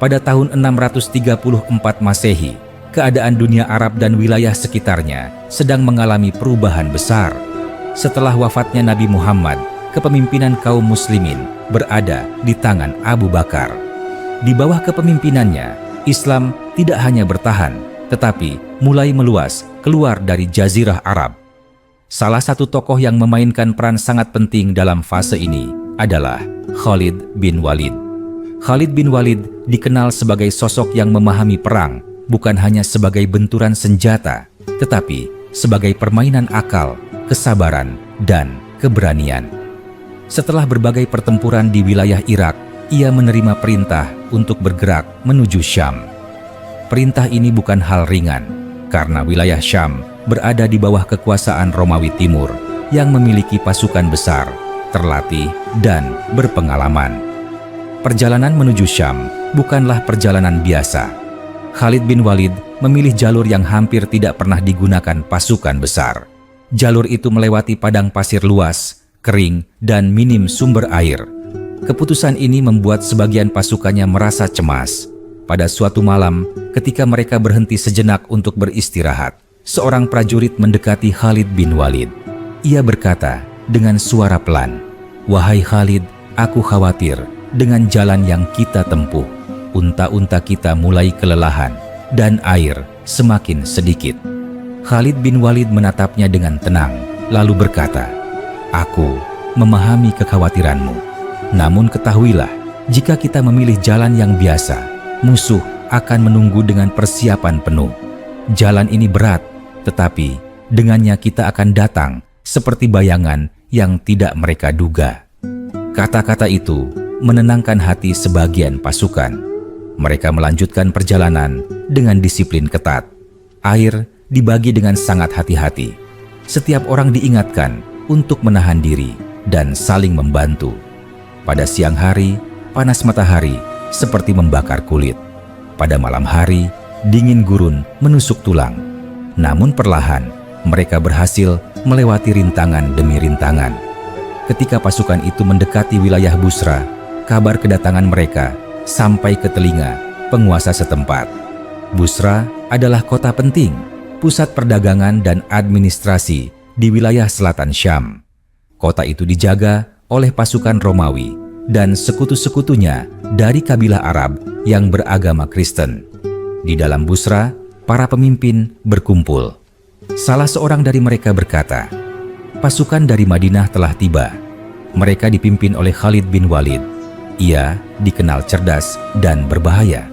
Pada tahun 634 Masehi, keadaan dunia Arab dan wilayah sekitarnya sedang mengalami perubahan besar. Setelah wafatnya Nabi Muhammad, kepemimpinan kaum muslimin berada di tangan Abu Bakar. Di bawah kepemimpinannya, Islam tidak hanya bertahan, tetapi mulai meluas keluar dari Jazirah Arab. Salah satu tokoh yang memainkan peran sangat penting dalam fase ini adalah Khalid bin Walid. Khalid bin Walid dikenal sebagai sosok yang memahami perang, bukan hanya sebagai benturan senjata, tetapi sebagai permainan akal, kesabaran, dan keberanian. Setelah berbagai pertempuran di wilayah Irak, ia menerima perintah untuk bergerak menuju Syam. Perintah ini bukan hal ringan, karena wilayah Syam berada di bawah kekuasaan Romawi Timur yang memiliki pasukan besar, terlatih, dan berpengalaman. Perjalanan menuju Syam bukanlah perjalanan biasa. Khalid bin Walid memilih jalur yang hampir tidak pernah digunakan pasukan besar. Jalur itu melewati padang pasir luas, kering, dan minim sumber air. Keputusan ini membuat sebagian pasukannya merasa cemas. Pada suatu malam, ketika mereka berhenti sejenak untuk beristirahat, seorang prajurit mendekati Khalid bin Walid. Ia berkata dengan suara pelan, "Wahai Khalid, aku khawatir dengan jalan yang kita tempuh. Unta-unta kita mulai kelelahan dan air semakin sedikit." Khalid bin Walid menatapnya dengan tenang, lalu berkata, "Aku memahami kekhawatiranmu. Namun ketahuilah, jika kita memilih jalan yang biasa, musuh akan menunggu dengan persiapan penuh. Jalan ini berat, tetapi dengannya kita akan datang seperti bayangan yang tidak mereka duga." Kata-kata itu menenangkan hati sebagian pasukan. Mereka melanjutkan perjalanan dengan disiplin ketat. Air dibagi dengan sangat hati-hati. Setiap orang diingatkan untuk menahan diri dan saling membantu. Pada siang hari, panas matahari seperti membakar kulit. Pada malam hari, dingin gurun menusuk tulang. Namun perlahan, mereka berhasil melewati rintangan demi rintangan. Ketika pasukan itu mendekati wilayah Busra, kabar kedatangan mereka sampai ke telinga penguasa setempat. Busra adalah kota penting, pusat perdagangan dan administrasi di wilayah selatan Syam. Kota itu dijaga oleh pasukan Romawi dan sekutu-sekutunya dari kabilah Arab yang beragama Kristen. Di dalam Busra, para pemimpin berkumpul. Salah seorang dari mereka berkata, "Pasukan dari Madinah telah tiba. Mereka dipimpin oleh Khalid bin Walid. Ia dikenal cerdas dan berbahaya."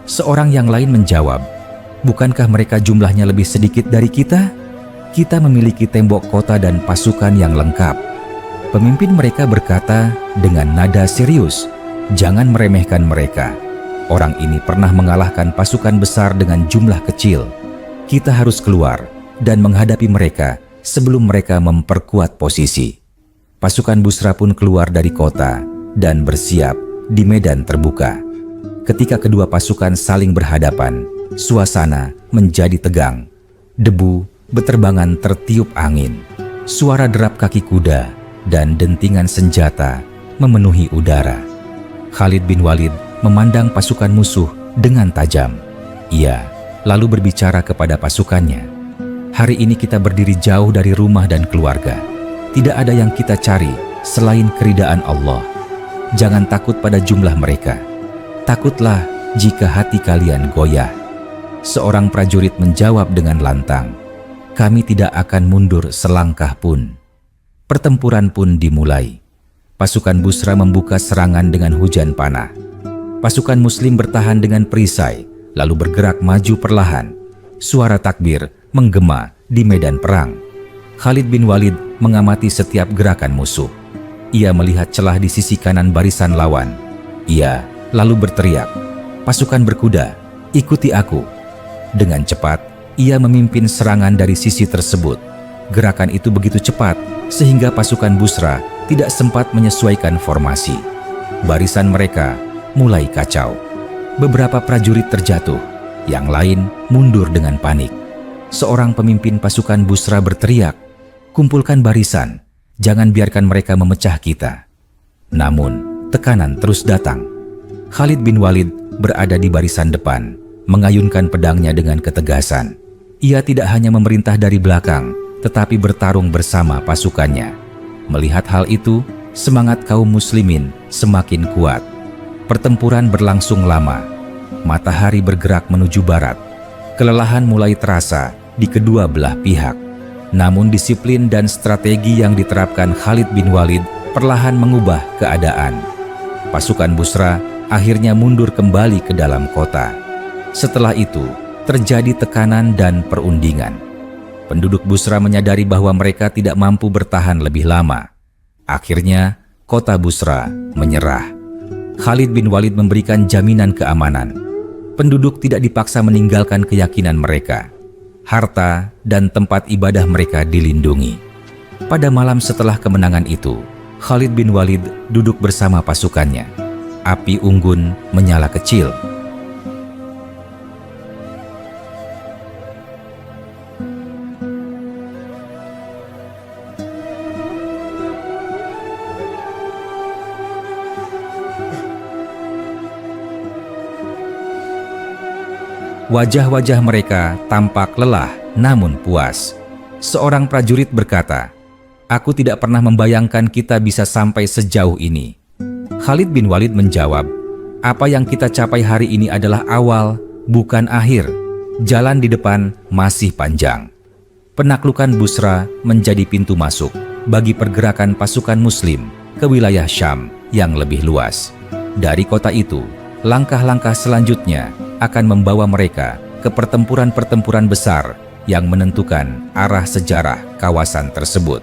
Seorang yang lain menjawab, "Bukankah mereka jumlahnya lebih sedikit dari kita? Kita memiliki tembok kota dan pasukan yang lengkap." Pemimpin mereka berkata dengan nada serius, "Jangan meremehkan mereka. Orang ini pernah mengalahkan pasukan besar dengan jumlah kecil. Kita harus keluar dan menghadapi mereka sebelum mereka memperkuat posisi." Pasukan Busra pun keluar dari kota dan bersiap di medan terbuka. Ketika kedua pasukan saling berhadapan, suasana menjadi tegang. Debu beterbangan tertiup angin. Suara derap kaki kuda dan dentingan senjata memenuhi udara. Khalid bin Walid memandang pasukan musuh dengan tajam. Ia lalu berbicara kepada pasukannya, "Hari ini kita berdiri jauh dari rumah dan keluarga. Tidak ada yang kita cari selain keridaan Allah. Jangan takut pada jumlah mereka. Takutlah jika hati kalian goyah." Seorang prajurit menjawab dengan lantang, "Kami tidak akan mundur selangkah pun." Pertempuran pun dimulai. Pasukan Busra membuka serangan dengan hujan panah. Pasukan Muslim bertahan dengan perisai, lalu bergerak maju perlahan. Suara takbir menggema di medan perang. Khalid bin Walid mengamati setiap gerakan musuh. Ia melihat celah di sisi kanan barisan lawan. Ia lalu berteriak, "Pasukan berkuda, ikuti aku." Dengan cepat, ia memimpin serangan dari sisi tersebut. Gerakan itu begitu cepat sehingga pasukan Busra tidak sempat menyesuaikan formasi. Barisan mereka mulai kacau. Beberapa prajurit terjatuh, yang lain mundur dengan panik. Seorang pemimpin pasukan Busra berteriak, "Kumpulkan barisan, jangan biarkan mereka memecah kita." Namun, tekanan terus datang. Khalid bin Walid berada di barisan depan, mengayunkan pedangnya dengan ketegasan. Ia tidak hanya memerintah dari belakang, tetapi bertarung bersama pasukannya. Melihat hal itu, semangat kaum muslimin semakin kuat. Pertempuran berlangsung lama. Matahari bergerak menuju barat. Kelelahan mulai terasa di kedua belah pihak. Namun disiplin dan strategi yang diterapkan Khalid bin Walid perlahan mengubah keadaan. Pasukan Busra akhirnya mundur kembali ke dalam kota. Setelah itu, terjadi tekanan dan perundingan. Penduduk Busra menyadari bahwa mereka tidak mampu bertahan lebih lama. Akhirnya, kota Busra menyerah. Khalid bin Walid memberikan jaminan keamanan. Penduduk tidak dipaksa meninggalkan keyakinan mereka. Harta dan tempat ibadah mereka dilindungi. Pada malam setelah kemenangan itu, Khalid bin Walid duduk bersama pasukannya. Api unggun menyala kecil. Wajah-wajah mereka tampak lelah namun puas. Seorang prajurit berkata, "Aku tidak pernah membayangkan kita bisa sampai sejauh ini." Khalid bin Walid menjawab, "Apa yang kita capai hari ini adalah awal, bukan akhir. Jalan di depan masih panjang." Penaklukan Busra menjadi pintu masuk bagi pergerakan pasukan Muslim ke wilayah Syam yang lebih luas. Dari kota itu, langkah-langkah selanjutnya akan membawa mereka ke pertempuran-pertempuran besar yang menentukan arah sejarah kawasan tersebut.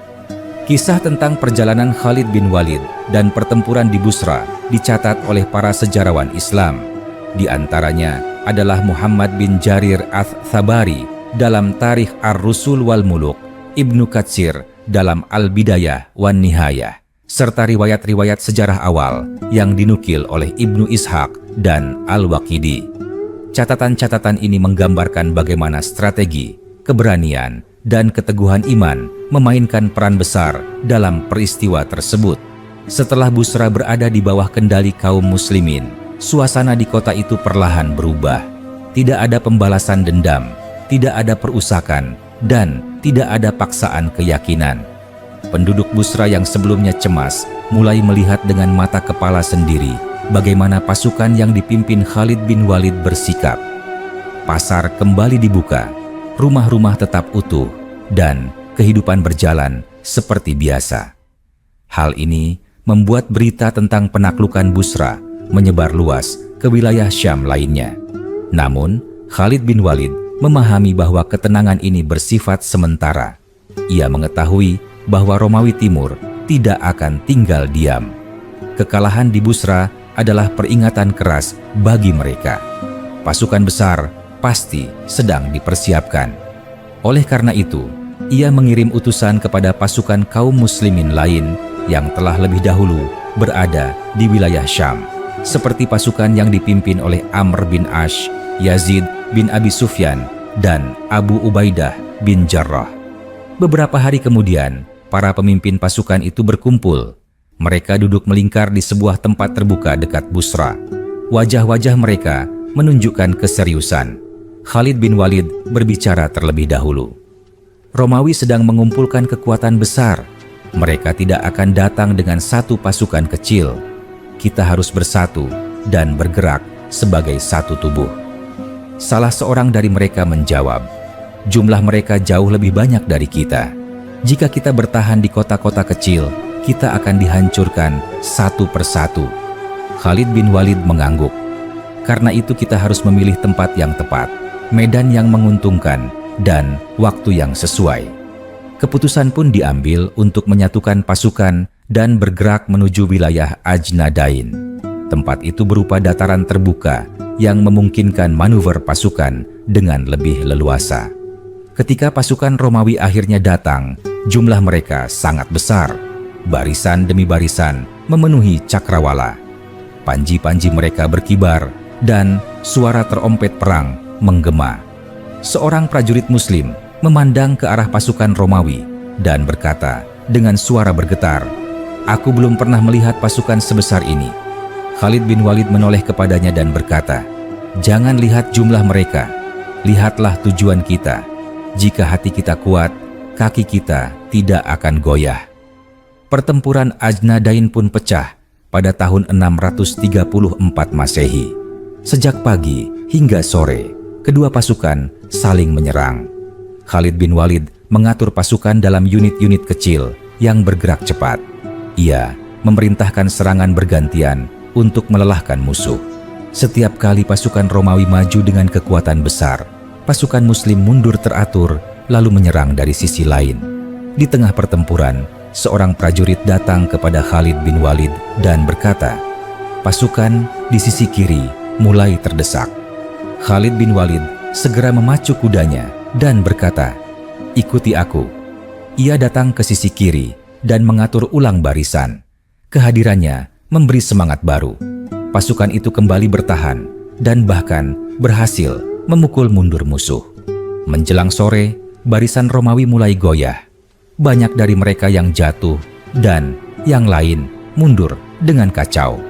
Kisah tentang perjalanan Khalid bin Walid dan pertempuran di Busra dicatat oleh para sejarawan Islam. Di antaranya adalah Muhammad bin Jarir Ats-Tsabari dalam Tarikh Ar-Rusul wal Muluk, Ibnu Katsir dalam Al-Bidayah wan Nihayah, serta riwayat-riwayat sejarah awal yang dinukil oleh Ibnu Ishaq dan Al-Waqidi. Catatan-catatan ini menggambarkan bagaimana strategi, keberanian, dan keteguhan iman memainkan peran besar dalam peristiwa tersebut. Setelah Busra berada di bawah kendali kaum muslimin, suasana di kota itu perlahan berubah. Tidak ada pembalasan dendam, tidak ada perusakan, dan tidak ada paksaan keyakinan. Penduduk Busra yang sebelumnya cemas mulai melihat dengan mata kepala sendiri bagaimana pasukan yang dipimpin Khalid bin Walid bersikap. Pasar kembali dibuka, rumah-rumah tetap utuh, dan kehidupan berjalan seperti biasa. Hal ini membuat berita tentang penaklukan Busra menyebar luas ke wilayah Syam lainnya. Namun, Khalid bin Walid memahami bahwa ketenangan ini bersifat sementara. Ia mengetahui bahwa Romawi Timur tidak akan tinggal diam. Kekalahan di Busra adalah peringatan keras bagi mereka. Pasukan besar pasti sedang dipersiapkan. Oleh karena itu, ia mengirim utusan kepada pasukan kaum muslimin lain yang telah lebih dahulu berada di wilayah Syam, seperti pasukan yang dipimpin oleh Amr bin Ash, Yazid bin Abi Sufyan, dan Abu Ubaidah bin Jarrah. Beberapa hari kemudian, para pemimpin pasukan itu berkumpul. Mereka duduk melingkar di sebuah tempat terbuka dekat Busra. Wajah-wajah mereka menunjukkan keseriusan. Khalid bin Walid berbicara terlebih dahulu. Romawi sedang mengumpulkan kekuatan besar. Mereka tidak akan datang dengan satu pasukan kecil. Kita harus bersatu dan bergerak sebagai satu tubuh. Salah seorang dari mereka menjawab, "Jumlah mereka jauh lebih banyak dari kita. Jika kita bertahan di kota-kota kecil, kita akan dihancurkan satu persatu." Khalid bin Walid mengangguk. Karena itu kita harus memilih tempat yang tepat, medan yang menguntungkan, dan waktu yang sesuai. Keputusan pun diambil untuk menyatukan pasukan dan bergerak menuju wilayah Ajnadain. Tempat itu berupa dataran terbuka yang memungkinkan manuver pasukan dengan lebih leluasa. Ketika pasukan Romawi akhirnya datang, jumlah mereka sangat besar. Barisan demi barisan memenuhi cakrawala. Panji-panji mereka berkibar dan suara terompet perang menggema. Seorang prajurit Muslim memandang ke arah pasukan Romawi dan berkata dengan suara bergetar, "Aku belum pernah melihat pasukan sebesar ini." Khalid bin Walid menoleh kepadanya dan berkata, "Jangan lihat jumlah mereka, lihatlah tujuan kita. Jika hati kita kuat, kaki kita tidak akan goyah." Pertempuran Ajnadain pun pecah pada tahun 634 Masehi. Sejak pagi hingga sore, kedua pasukan saling menyerang. Khalid bin Walid mengatur pasukan dalam unit-unit kecil yang bergerak cepat. Ia memerintahkan serangan bergantian untuk melelahkan musuh. Setiap kali pasukan Romawi maju dengan kekuatan besar, pasukan Muslim mundur teratur lalu menyerang dari sisi lain. Di tengah pertempuran, seorang prajurit datang kepada Khalid bin Walid dan berkata, "Pasukan di sisi kiri mulai terdesak." Khalid bin Walid segera memacu kudanya dan berkata, "Ikuti aku." Ia datang ke sisi kiri dan mengatur ulang barisan. Kehadirannya memberi semangat baru. Pasukan itu kembali bertahan dan bahkan berhasil memukul mundur musuh. Menjelang sore, barisan Romawi mulai goyah. Banyak dari mereka yang jatuh dan yang lain mundur dengan kacau.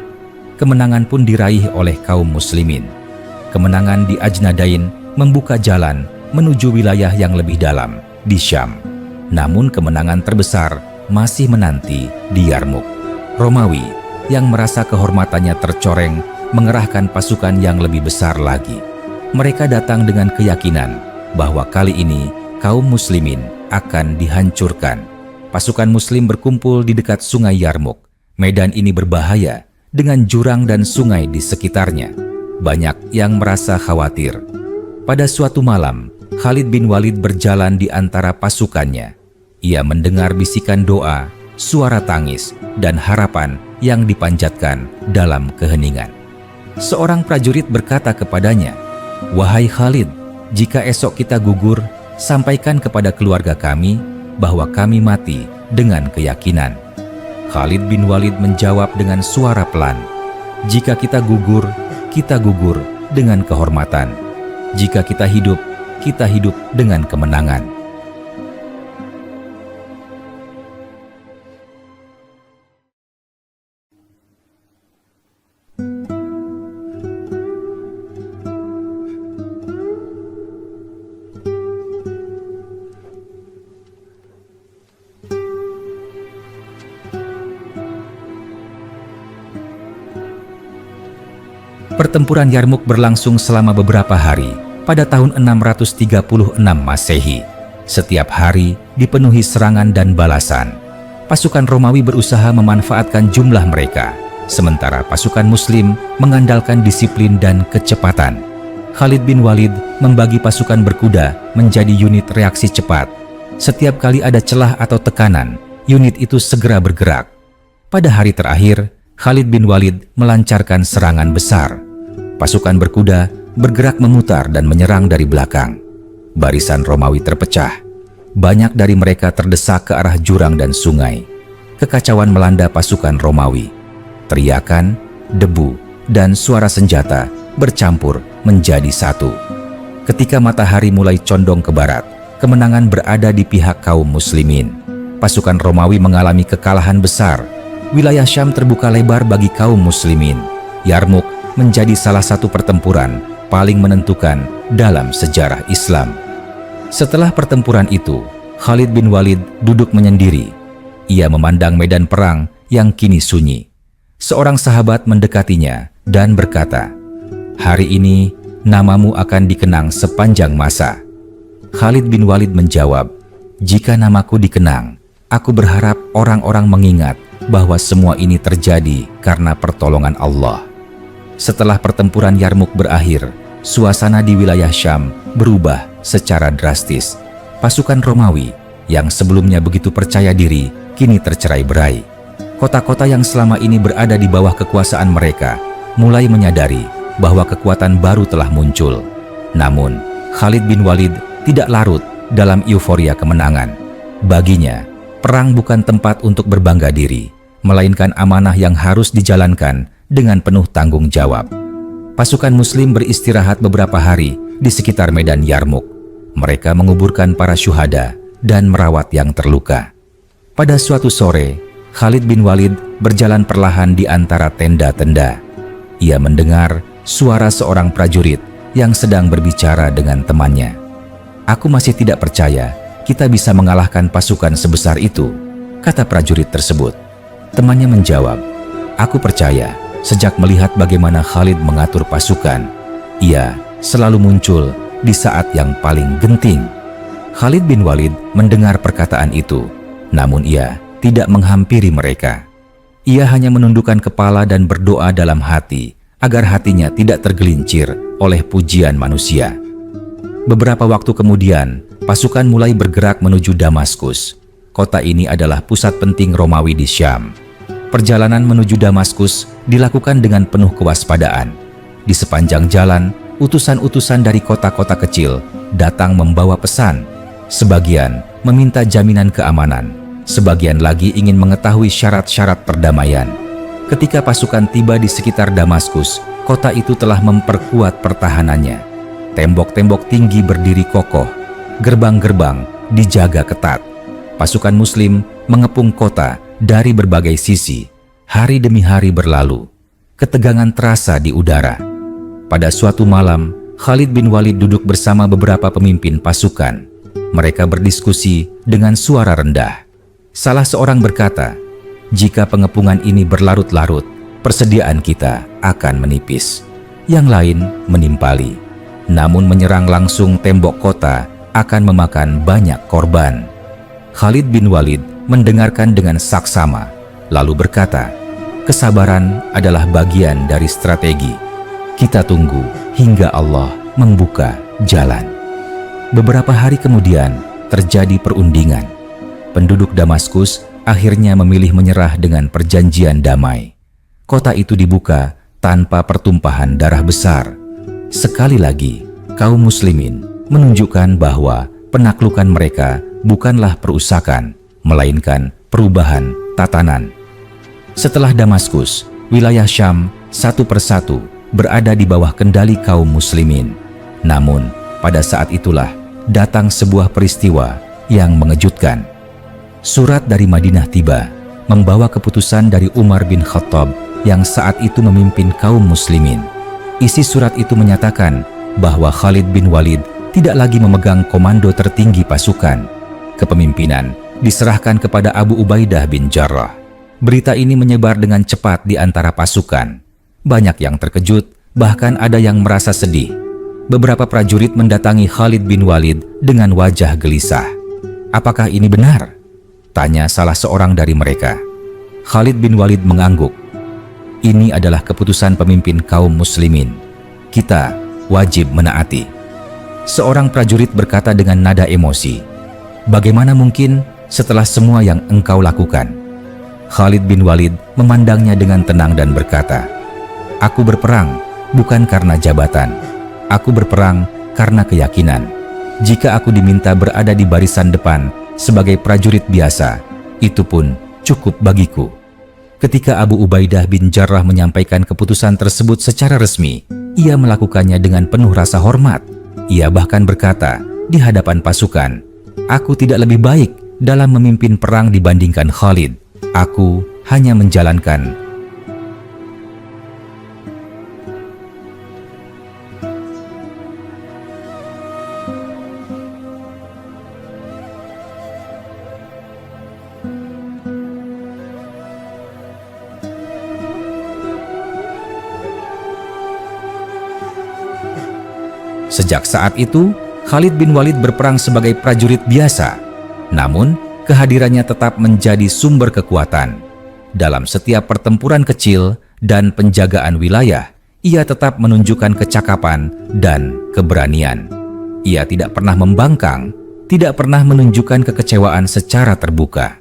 Kemenangan pun diraih oleh kaum muslimin. Kemenangan di Ajnadain membuka jalan menuju wilayah yang lebih dalam di Syam. Namun kemenangan terbesar masih menanti di Yarmuk. Romawi yang merasa kehormatannya tercoreng mengerahkan pasukan yang lebih besar lagi. Mereka datang dengan keyakinan bahwa kali ini kaum muslimin akan dihancurkan. Pasukan muslim berkumpul di dekat sungai Yarmuk. Medan ini berbahaya dengan jurang dan sungai di sekitarnya. Banyak yang merasa khawatir. Pada suatu malam, Khalid bin Walid berjalan di antara pasukannya. Ia mendengar bisikan doa, suara tangis, dan harapan yang dipanjatkan dalam keheningan. Seorang prajurit berkata kepadanya, "Wahai Khalid, jika esok kita gugur, sampaikan kepada keluarga kami bahwa kami mati dengan keyakinan." Khalid bin Walid menjawab dengan suara pelan, "Jika kita gugur dengan kehormatan. Jika kita hidup dengan kemenangan." Pertempuran Yarmuk berlangsung selama beberapa hari pada tahun 636 Masehi. Setiap hari dipenuhi serangan dan balasan. Pasukan Romawi berusaha memanfaatkan jumlah mereka, sementara pasukan Muslim mengandalkan disiplin dan kecepatan. Khalid bin Walid membagi pasukan berkuda menjadi unit reaksi cepat. Setiap kali ada celah atau tekanan, unit itu segera bergerak. Pada hari terakhir, Khalid bin Walid melancarkan serangan besar. Pasukan berkuda bergerak memutar dan menyerang dari belakang. Barisan Romawi terpecah. Banyak dari mereka terdesak ke arah jurang dan sungai. Kekacauan melanda pasukan Romawi. Teriakan, debu, dan suara senjata bercampur menjadi satu. Ketika matahari mulai condong ke barat, kemenangan berada di pihak kaum muslimin. Pasukan Romawi mengalami kekalahan besar. Wilayah Syam terbuka lebar bagi kaum muslimin. Yarmuk menjadi salah satu pertempuran paling menentukan dalam sejarah Islam. Setelah pertempuran itu, Khalid bin Walid duduk menyendiri. Ia memandang medan perang yang kini sunyi. Seorang sahabat mendekatinya dan berkata, "Hari ini namamu akan dikenang sepanjang masa." Khalid bin Walid menjawab, "Jika namaku dikenang, aku berharap orang-orang mengingat bahwa semua ini terjadi karena pertolongan Allah." Setelah pertempuran Yarmuk berakhir, suasana di wilayah Syam berubah secara drastis. Pasukan Romawi yang sebelumnya begitu percaya diri kini tercerai-berai. Kota-kota yang selama ini berada di bawah kekuasaan mereka mulai menyadari bahwa kekuatan baru telah muncul. Namun, Khalid bin Walid tidak larut dalam euforia kemenangan. Baginya, perang bukan tempat untuk berbangga diri, melainkan amanah yang harus dijalankan dengan penuh tanggung jawab. Pasukan Muslim beristirahat beberapa hari di sekitar medan Yarmuk. Mereka menguburkan para syuhada dan merawat yang terluka. Pada suatu sore, Khalid bin Walid berjalan perlahan di antara tenda-tenda. Ia mendengar suara seorang prajurit yang sedang berbicara dengan temannya. "Aku masih tidak percaya kita bisa mengalahkan pasukan sebesar itu," kata prajurit tersebut. Temannya menjawab, "Aku percaya sejak melihat bagaimana Khalid mengatur pasukan. Ia selalu muncul di saat yang paling genting." Khalid bin Walid mendengar perkataan itu, namun ia tidak menghampiri mereka. Ia hanya menundukkan kepala dan berdoa dalam hati agar hatinya tidak tergelincir oleh pujian manusia. Beberapa waktu kemudian, pasukan mulai bergerak menuju Damaskus. Kota ini adalah pusat penting Romawi di Syam. Perjalanan menuju Damaskus dilakukan dengan penuh kewaspadaan. Di sepanjang jalan, utusan-utusan dari kota-kota kecil datang membawa pesan. Sebagian meminta jaminan keamanan, sebagian lagi ingin mengetahui syarat-syarat perdamaian. Ketika pasukan tiba di sekitar Damaskus, kota itu telah memperkuat pertahanannya. Tembok-tembok tinggi berdiri kokoh, gerbang-gerbang dijaga ketat. Pasukan Muslim mengepung kota dari berbagai sisi. Hari demi hari berlalu, ketegangan terasa di udara. Pada suatu malam, Khalid bin Walid duduk bersama beberapa pemimpin pasukan. Mereka berdiskusi dengan suara rendah. Salah seorang berkata, "Jika pengepungan ini berlarut-larut, persediaan kita akan menipis." Yang lain menimpali, "Namun menyerang langsung tembok kota akan memakan banyak korban." Khalid bin Walid mendengarkan dengan saksama, lalu berkata, "Kesabaran adalah bagian dari strategi. Kita tunggu hingga Allah membuka jalan." Beberapa hari kemudian terjadi perundingan. Penduduk Damaskus akhirnya memilih menyerah dengan perjanjian damai. Kota itu dibuka tanpa pertumpahan darah besar. Sekali lagi, kaum muslimin menunjukkan bahwa penaklukan mereka bukanlah perusakan, melainkan perubahan tatanan. Setelah Damaskus, wilayah Syam satu persatu berada di bawah kendali kaum muslimin. Namun, pada saat itulah datang sebuah peristiwa yang mengejutkan. Surat dari Madinah tiba, membawa keputusan dari Umar bin Khattab yang saat itu memimpin kaum muslimin. Isi surat itu menyatakan bahwa Khalid bin Walid tidak lagi memegang komando tertinggi pasukan. Kepemimpinan diserahkan kepada Abu Ubaidah bin Jarrah. Berita ini menyebar dengan cepat di antara pasukan. Banyak yang terkejut, bahkan ada yang merasa sedih. Beberapa prajurit mendatangi Khalid bin Walid dengan wajah gelisah. "Apakah ini benar?" tanya salah seorang dari mereka. Khalid bin Walid mengangguk. "Ini adalah keputusan pemimpin kaum muslimin. Kita wajib menaati." Seorang prajurit berkata dengan nada emosi, "Bagaimana mungkin setelah semua yang engkau lakukan?" Khalid bin Walid memandangnya dengan tenang dan berkata, "Aku berperang bukan karena jabatan. Aku berperang karena keyakinan. Jika aku diminta berada di barisan depan sebagai prajurit biasa, itu pun cukup bagiku." Ketika Abu Ubaidah bin Jarrah menyampaikan keputusan tersebut secara resmi, ia melakukannya dengan penuh rasa hormat. Ia bahkan berkata di hadapan pasukan, "Aku tidak lebih baik dalam memimpin perang dibandingkan Khalid. Aku hanya menjalankan." Sejak saat itu, Khalid bin Walid berperang sebagai prajurit biasa. Namun, kehadirannya tetap menjadi sumber kekuatan. Dalam setiap pertempuran kecil dan penjagaan wilayah, ia tetap menunjukkan kecakapan dan keberanian. Ia tidak pernah membangkang, tidak pernah menunjukkan kekecewaan secara terbuka.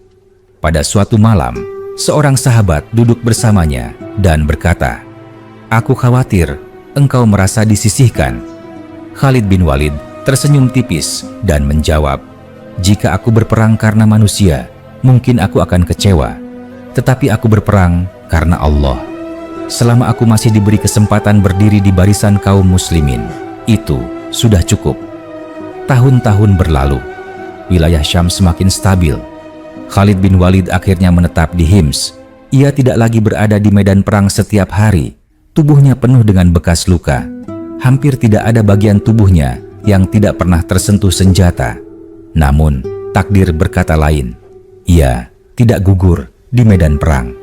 Pada suatu malam, seorang sahabat duduk bersamanya dan berkata, "Aku khawatir engkau merasa disisihkan." Khalid bin Walid tersenyum tipis dan menjawab, "Jika aku berperang karena manusia, mungkin aku akan kecewa. Tetapi aku berperang karena Allah. Selama aku masih diberi kesempatan berdiri di barisan kaum muslimin, itu sudah cukup." Tahun-tahun berlalu, wilayah Syam semakin stabil. Khalid bin Walid akhirnya menetap di Hims. Ia tidak lagi berada di medan perang setiap hari. Tubuhnya penuh dengan bekas luka. Hampir tidak ada bagian tubuhnya yang tidak pernah tersentuh senjata. Namun, takdir berkata lain. Ia tidak gugur di medan perang.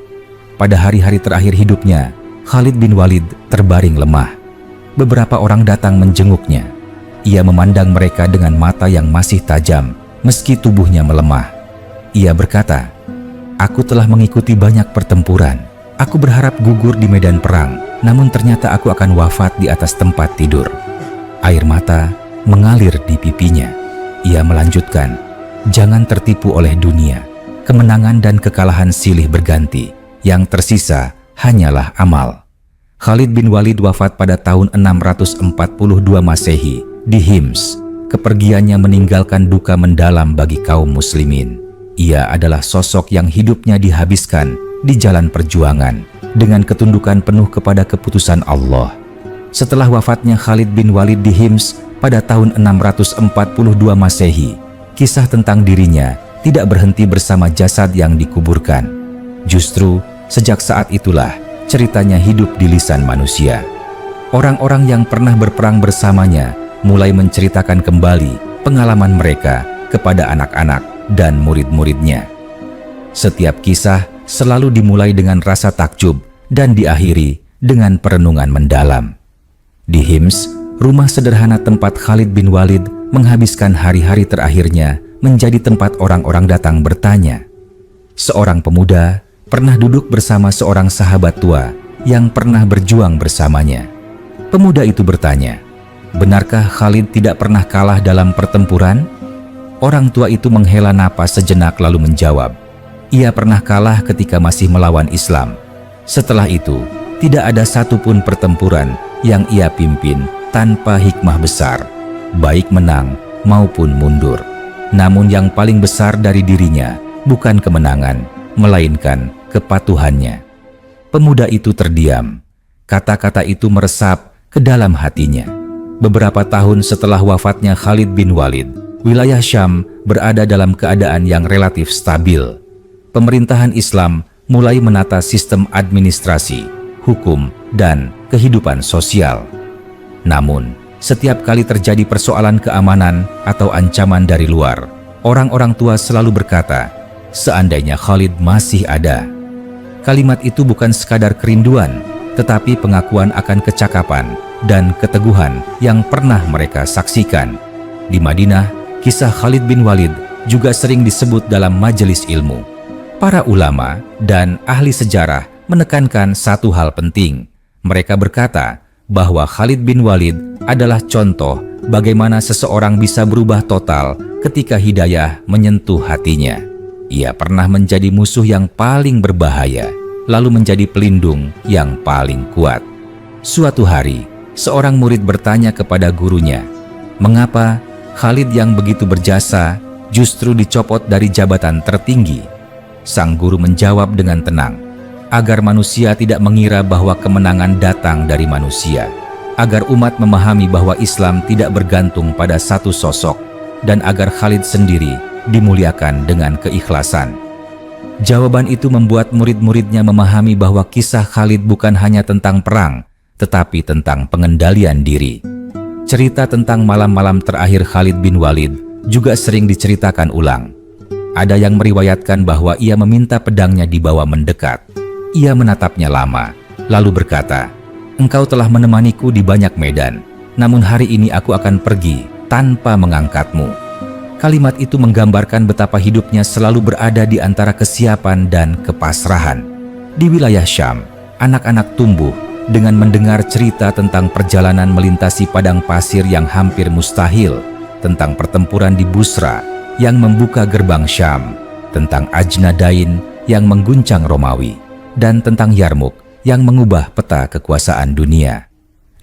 Pada hari-hari terakhir hidupnya, Khalid bin Walid terbaring lemah. Beberapa orang datang menjenguknya. Ia memandang mereka dengan mata yang masih tajam, meski tubuhnya melemah. Ia berkata, "Aku telah mengikuti banyak pertempuran. Aku berharap gugur di medan perang, namun ternyata aku akan wafat di atas tempat tidur." Air mata mengalir di pipinya. Ia melanjutkan, "Jangan tertipu oleh dunia. Kemenangan dan kekalahan silih berganti. Yang tersisa hanyalah amal." Khalid bin Walid wafat pada tahun 642 Masehi di Hims. Kepergiannya meninggalkan duka mendalam bagi kaum muslimin. Ia adalah sosok yang hidupnya dihabiskan di jalan perjuangan dengan ketundukan penuh kepada keputusan Allah. Setelah wafatnya Khalid bin Walid di Hims pada tahun 642 Masehi, kisah tentang dirinya tidak berhenti bersama jasad yang dikuburkan. Justru sejak saat itulah ceritanya hidup di lisan manusia. Orang-orang yang pernah berperang bersamanya mulai menceritakan kembali pengalaman mereka kepada anak-anak dan murid-muridnya. Setiap kisah selalu dimulai dengan rasa takjub dan diakhiri dengan perenungan mendalam. Di Hims, rumah sederhana tempat Khalid bin Walid menghabiskan hari-hari terakhirnya menjadi tempat orang-orang datang bertanya. Seorang pemuda pernah duduk bersama seorang sahabat tua yang pernah berjuang bersamanya. Pemuda itu bertanya, "Benarkah Khalid tidak pernah kalah dalam pertempuran?" Orang tua itu menghela napas sejenak lalu menjawab, "Ia pernah kalah ketika masih melawan Islam. Setelah itu, tidak ada satupun pertempuran yang ia pimpin tanpa hikmah besar, baik menang maupun mundur. Namun yang paling besar dari dirinya bukan kemenangan, melainkan kepatuhannya." Pemuda itu terdiam. Kata-kata itu meresap ke dalam hatinya. Beberapa tahun setelah wafatnya Khalid bin Walid, wilayah Syam berada dalam keadaan yang relatif stabil. Pemerintahan Islam mulai menata sistem administrasi, hukum, dan kehidupan sosial. Namun, setiap kali terjadi persoalan keamanan atau ancaman dari luar, orang-orang tua selalu berkata, "Seandainya Khalid masih ada." Kalimat itu bukan sekadar kerinduan, tetapi pengakuan akan kecakapan dan keteguhan yang pernah mereka saksikan. Di Madinah, kisah Khalid bin Walid juga sering disebut dalam majelis ilmu. Para ulama dan ahli sejarah menekankan satu hal penting. Mereka berkata bahwa Khalid bin Walid adalah contoh bagaimana seseorang bisa berubah total ketika hidayah menyentuh hatinya. Ia pernah menjadi musuh yang paling berbahaya, lalu menjadi pelindung yang paling kuat. Suatu hari, seorang murid bertanya kepada gurunya, "Mengapa Khalid yang begitu berjasa justru dicopot dari jabatan tertinggi?" Sang guru menjawab dengan tenang, "Agar manusia tidak mengira bahwa kemenangan datang dari manusia, agar umat memahami bahwa Islam tidak bergantung pada satu sosok, dan agar Khalid sendiri dimuliakan dengan keikhlasan." Jawaban itu membuat murid-muridnya memahami bahwa kisah Khalid bukan hanya tentang perang, tetapi tentang pengendalian diri. Cerita tentang malam-malam terakhir Khalid bin Walid juga sering diceritakan ulang. Ada yang meriwayatkan bahwa ia meminta pedangnya dibawa mendekat. Ia menatapnya lama, lalu berkata, "Engkau telah menemaniku di banyak medan, namun hari ini aku akan pergi tanpa mengangkatmu." Kalimat itu menggambarkan betapa hidupnya selalu berada di antara kesiapan dan kepasrahan. Di wilayah Syam, anak-anak tumbuh dengan mendengar cerita tentang perjalanan melintasi padang pasir yang hampir mustahil, tentang pertempuran di Busra yang membuka gerbang Syam, tentang Ajnadain yang mengguncang Romawi, dan tentang Yarmuk yang mengubah peta kekuasaan dunia.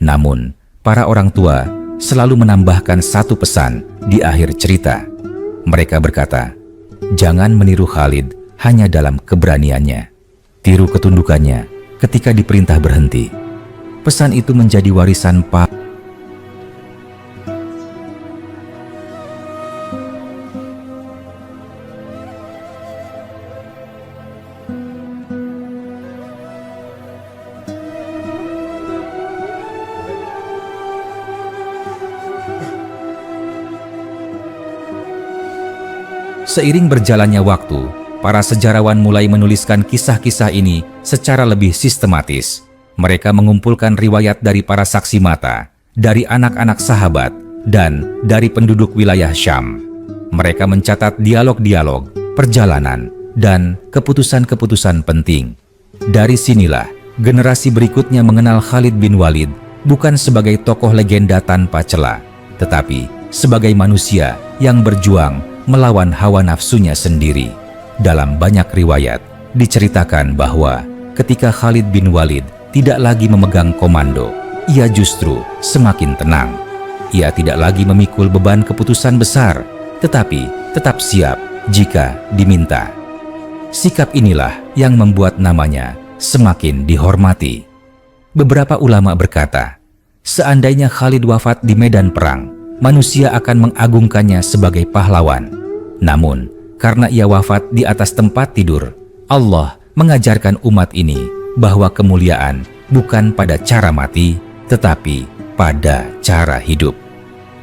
Namun, para orang tua selalu menambahkan satu pesan di akhir cerita. Mereka berkata, "Jangan meniru Khalid hanya dalam keberaniannya. Tiru ketundukannya ketika diperintah berhenti." Pesan itu menjadi warisan Seiring berjalannya waktu, para sejarawan mulai menuliskan kisah-kisah ini secara lebih sistematis. Mereka mengumpulkan riwayat dari para saksi mata, dari anak-anak sahabat, dan dari penduduk wilayah Syam. Mereka mencatat dialog-dialog, perjalanan, dan keputusan-keputusan penting. Dari sinilah, generasi berikutnya mengenal Khalid bin Walid bukan sebagai tokoh legenda tanpa celah, tetapi sebagai manusia yang berjuang melawan hawa nafsunya sendiri. Dalam banyak riwayat, diceritakan bahwa ketika Khalid bin Walid tidak lagi memegang komando, ia justru semakin tenang. Ia tidak lagi memikul beban keputusan besar, tetapi tetap siap jika diminta. Sikap inilah yang membuat namanya semakin dihormati. Beberapa ulama berkata, seandainya Khalid wafat di medan perang, manusia akan mengagungkannya sebagai pahlawan. Namun, karena ia wafat di atas tempat tidur, Allah mengajarkan umat ini bahwa kemuliaan bukan pada cara mati, tetapi pada cara hidup.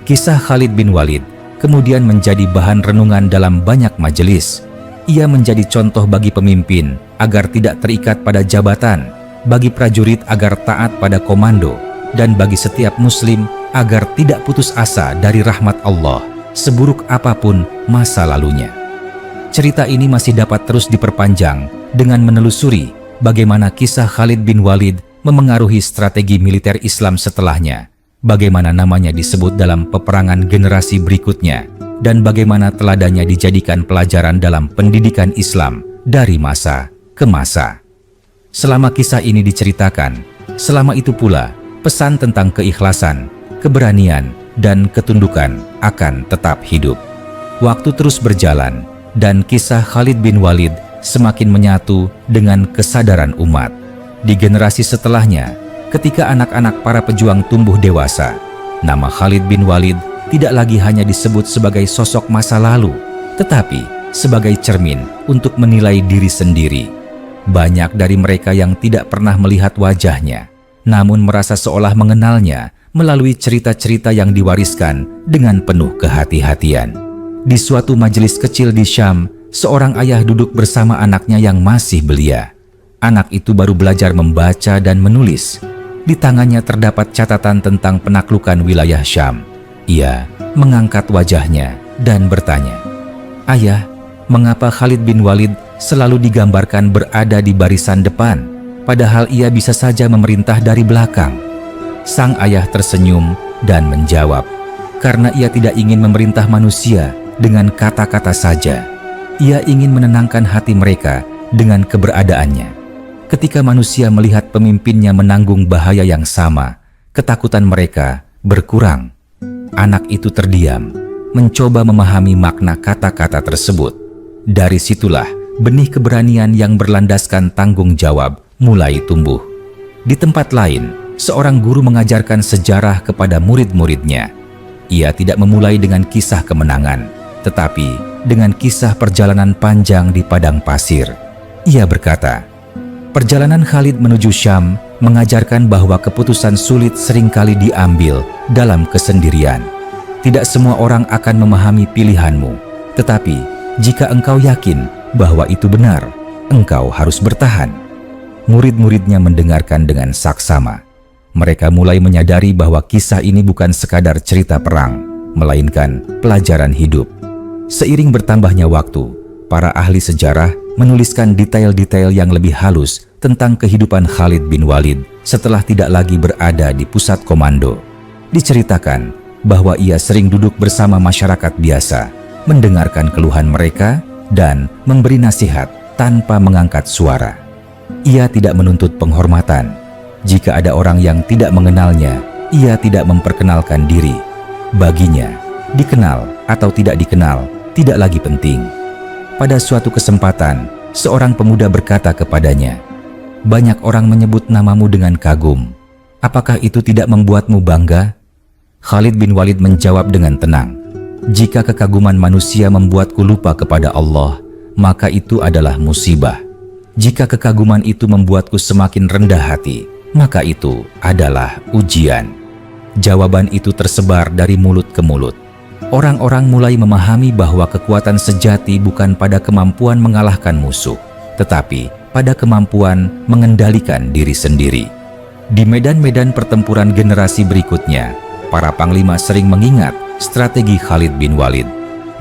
Kisah Khalid bin Walid kemudian menjadi bahan renungan dalam banyak majelis. Ia menjadi contoh bagi pemimpin agar tidak terikat pada jabatan, bagi prajurit agar taat pada komando, dan bagi setiap muslim agar tidak putus asa dari rahmat Allah, seburuk apapun masa lalunya. Cerita ini masih dapat terus diperpanjang dengan menelusuri bagaimana kisah Khalid bin Walid memengaruhi strategi militer Islam setelahnya, bagaimana namanya disebut dalam peperangan generasi berikutnya, dan bagaimana teladannya dijadikan pelajaran dalam pendidikan Islam dari masa ke masa. Selama kisah ini diceritakan, selama itu pula pesan tentang keikhlasan, keberanian, dan ketundukan akan tetap hidup. Waktu terus berjalan, dan kisah Khalid bin Walid semakin menyatu dengan kesadaran umat. Di generasi setelahnya, ketika anak-anak para pejuang tumbuh dewasa, nama Khalid bin Walid tidak lagi hanya disebut sebagai sosok masa lalu, tetapi sebagai cermin untuk menilai diri sendiri. Banyak dari mereka yang tidak pernah melihat wajahnya, namun merasa seolah mengenalnya melalui cerita-cerita yang diwariskan dengan penuh kehati-hatian. Di suatu majelis kecil di Syam, seorang ayah duduk bersama anaknya yang masih belia. Anak itu baru belajar membaca dan menulis. Di tangannya terdapat catatan tentang penaklukan wilayah Syam. Ia mengangkat wajahnya dan bertanya, "Ayah, mengapa Khalid bin Walid selalu digambarkan berada di barisan depan, padahal ia bisa saja memerintah dari belakang?" Sang ayah tersenyum dan menjawab, "Karena ia tidak ingin memerintah manusia dengan kata-kata saja. Ia ingin menenangkan hati mereka dengan keberadaannya. Ketika manusia melihat pemimpinnya menanggung bahaya yang sama, ketakutan mereka berkurang." Anak itu terdiam, mencoba memahami makna kata-kata tersebut. Dari situlah benih keberanian yang berlandaskan tanggung jawab mulai tumbuh. Di tempat lain, seorang guru mengajarkan sejarah kepada murid-muridnya. Ia tidak memulai dengan kisah kemenangan, tetapi dengan kisah perjalanan panjang di padang pasir. Ia berkata, perjalanan Khalid menuju Syam mengajarkan bahwa keputusan sulit seringkali diambil dalam kesendirian. Tidak semua orang akan memahami pilihanmu, tetapi jika engkau yakin bahwa itu benar, engkau harus bertahan. Murid-muridnya mendengarkan dengan saksama. Mereka mulai menyadari bahwa kisah ini bukan sekadar cerita perang, melainkan pelajaran hidup. Seiring bertambahnya waktu, para ahli sejarah menuliskan detail-detail yang lebih halus tentang kehidupan Khalid bin Walid setelah tidak lagi berada di pusat komando. Diceritakan bahwa ia sering duduk bersama masyarakat biasa, mendengarkan keluhan mereka, dan memberi nasihat tanpa mengangkat suara. Ia tidak menuntut penghormatan. Jika ada orang yang tidak mengenalnya, ia tidak memperkenalkan diri. Baginya, dikenal atau tidak dikenal tidak lagi penting. Pada suatu kesempatan, seorang pemuda berkata kepadanya, "Banyak orang menyebut namamu dengan kagum. Apakah itu tidak membuatmu bangga?" Khalid bin Walid menjawab dengan tenang, "Jika kekaguman manusia membuatku lupa kepada Allah, maka itu adalah musibah. Jika kekaguman itu membuatku semakin rendah hati, maka itu adalah ujian." Jawaban itu tersebar dari mulut ke mulut. orang-orang mulai memahami bahwa kekuatan sejati bukan pada kemampuan mengalahkan musuh, tetapi pada kemampuan mengendalikan diri sendiri. Di medan-medan pertempuran generasi berikutnya, para panglima sering mengingat strategi Khalid bin Walid.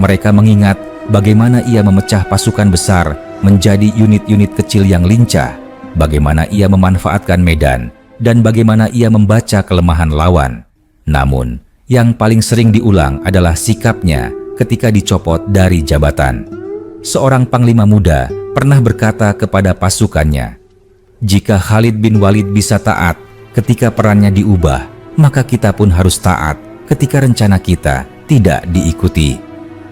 Mereka mengingat bagaimana ia memecah pasukan besar menjadi unit-unit kecil yang lincah, bagaimana ia memanfaatkan medan, dan bagaimana ia membaca kelemahan lawan. Namun, yang paling sering diulang adalah sikapnya ketika dicopot dari jabatan. Seorang panglima muda pernah berkata kepada pasukannya, "Jika Khalid bin Walid bisa taat ketika perannya diubah, maka kita pun harus taat ketika rencana kita tidak diikuti."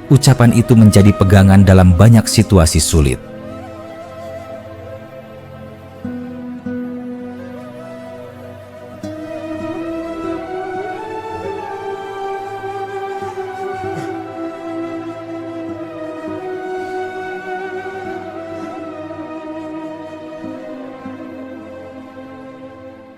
Ucapan itu menjadi pegangan dalam banyak situasi sulit.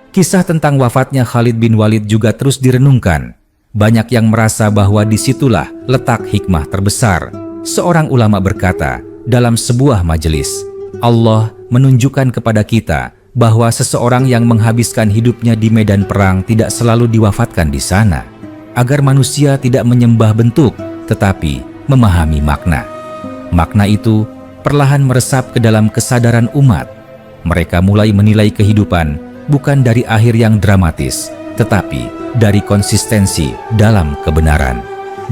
Kisah tentang wafatnya Khalid bin Walid juga terus direnungkan. Banyak yang merasa bahwa disitulah letak hikmah terbesar. Seorang ulama berkata dalam sebuah majelis, Allah menunjukkan kepada kita bahwa seseorang yang menghabiskan hidupnya di medan perang tidak selalu diwafatkan di sana, agar manusia tidak menyembah bentuk, tetapi memahami makna. Makna itu perlahan meresap ke dalam kesadaran umat. Mereka mulai menilai kehidupan bukan dari akhir yang dramatis, tetapi dari konsistensi dalam kebenaran.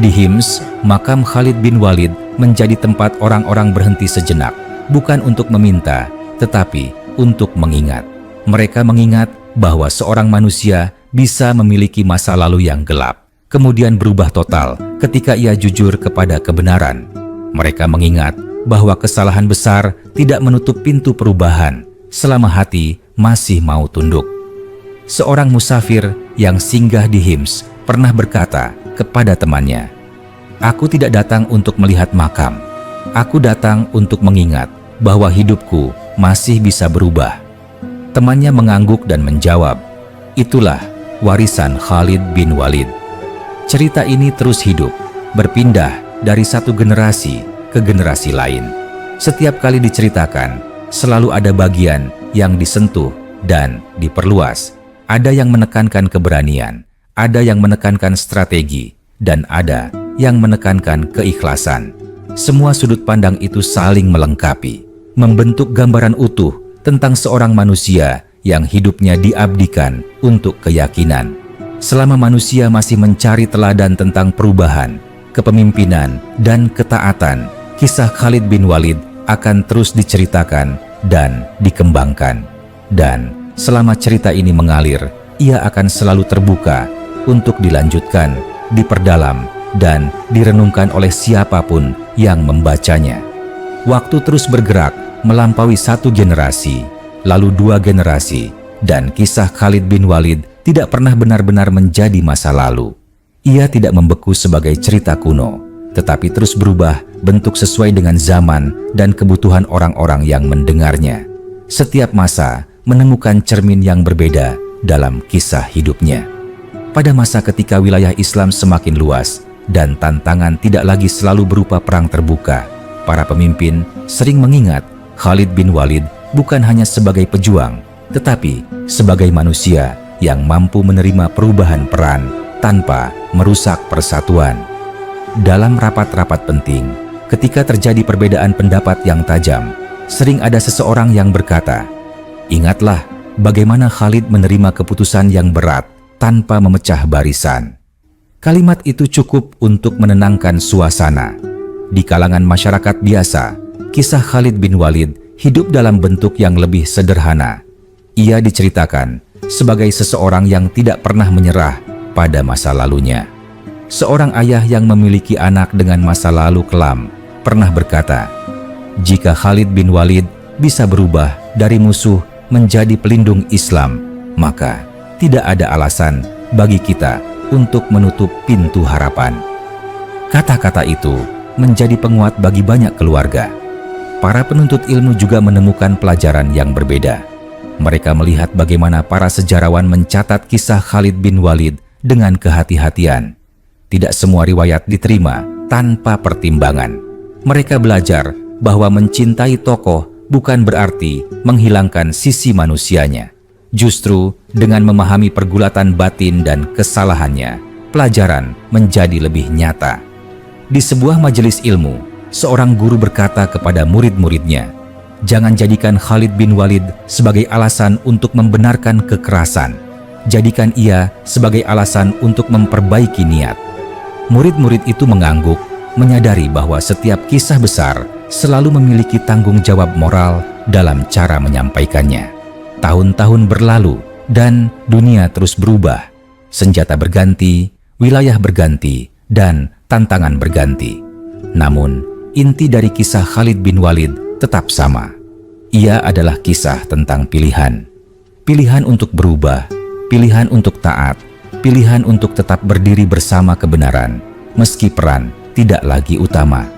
Di Hims, makam Khalid bin Walid menjadi tempat orang-orang berhenti sejenak, bukan untuk meminta, tetapi untuk mengingat. Mereka mengingat bahwa seorang manusia bisa memiliki masa lalu yang gelap, kemudian berubah total ketika ia jujur kepada kebenaran. Mereka mengingat bahwa kesalahan besar tidak menutup pintu perubahan selama hati masih mau tunduk. Seorang musafir yang singgah di Hims pernah berkata kepada temannya, "Aku tidak datang untuk melihat makam. Aku datang untuk mengingat bahwa hidupku masih bisa berubah." Temannya mengangguk dan menjawab, "Itulah warisan Khalid bin Walid." Cerita ini terus hidup, berpindah dari satu generasi ke generasi lain. Setiap kali diceritakan, selalu ada bagian yang disentuh dan diperluas. Ada yang menekankan keberanian, ada yang menekankan strategi, dan ada yang menekankan keikhlasan. Semua sudut pandang itu saling melengkapi, membentuk gambaran utuh tentang seorang manusia yang hidupnya diabdikan untuk keyakinan. Selama manusia masih mencari teladan tentang perubahan, kepemimpinan, dan ketaatan, kisah Khalid bin Walid akan terus diceritakan dan dikembangkan. Dan selama cerita ini mengalir, ia akan selalu terbuka untuk dilanjutkan, diperdalam, dan direnungkan oleh siapapun yang membacanya. Waktu terus bergerak melampaui satu generasi, lalu dua generasi, dan kisah Khalid bin Walid tidak pernah benar-benar menjadi masa lalu. Ia tidak membeku sebagai cerita kuno, tetapi terus berubah bentuk sesuai dengan zaman dan kebutuhan orang-orang yang mendengarnya. Setiap masa menemukan cermin yang berbeda dalam kisah hidupnya. Pada masa ketika wilayah Islam semakin luas dan tantangan tidak lagi selalu berupa perang terbuka, para pemimpin sering mengingat Khalid bin Walid bukan hanya sebagai pejuang, tetapi sebagai manusia yang mampu menerima perubahan peran tanpa merusak persatuan. Dalam rapat-rapat penting, ketika terjadi perbedaan pendapat yang tajam, sering ada seseorang yang berkata, "Ingatlah bagaimana Khalid menerima keputusan yang berat tanpa memecah barisan." Kalimat itu cukup untuk menenangkan suasana. Di kalangan masyarakat biasa, kisah Khalid bin Walid hidup dalam bentuk yang lebih sederhana. Ia diceritakan sebagai seseorang yang tidak pernah menyerah pada masa lalunya. Seorang ayah yang memiliki anak dengan masa lalu kelam pernah berkata, "Jika Khalid bin Walid bisa berubah dari musuh menjadi pelindung Islam, maka tidak ada alasan bagi kita untuk menutup pintu harapan." Kata-kata itu menjadi penguat bagi banyak keluarga. Para penuntut ilmu juga menemukan pelajaran yang berbeda. Mereka melihat bagaimana para sejarawan mencatat kisah Khalid bin Walid dengan kehati-hatian. Tidak semua riwayat diterima tanpa pertimbangan. Mereka belajar bahwa mencintai tokoh bukan berarti menghilangkan sisi manusianya. Justru dengan memahami pergulatan batin dan kesalahannya, pelajaran menjadi lebih nyata. Di sebuah majelis ilmu, seorang guru berkata kepada murid-muridnya, "Jangan jadikan Khalid bin Walid sebagai alasan untuk membenarkan kekerasan. Jadikan ia sebagai alasan untuk memperbaiki niat." Murid-murid itu mengangguk, menyadari bahwa setiap kisah besar selalu memiliki tanggung jawab moral dalam cara menyampaikannya. Tahun-tahun berlalu dan dunia terus berubah. Senjata berganti, wilayah berganti, dan tantangan berganti. Namun, inti dari kisah Khalid bin Walid tetap sama. Ia adalah kisah tentang pilihan. Pilihan untuk berubah, pilihan untuk taat, pilihan untuk tetap berdiri bersama kebenaran, meski peran tidak lagi utama.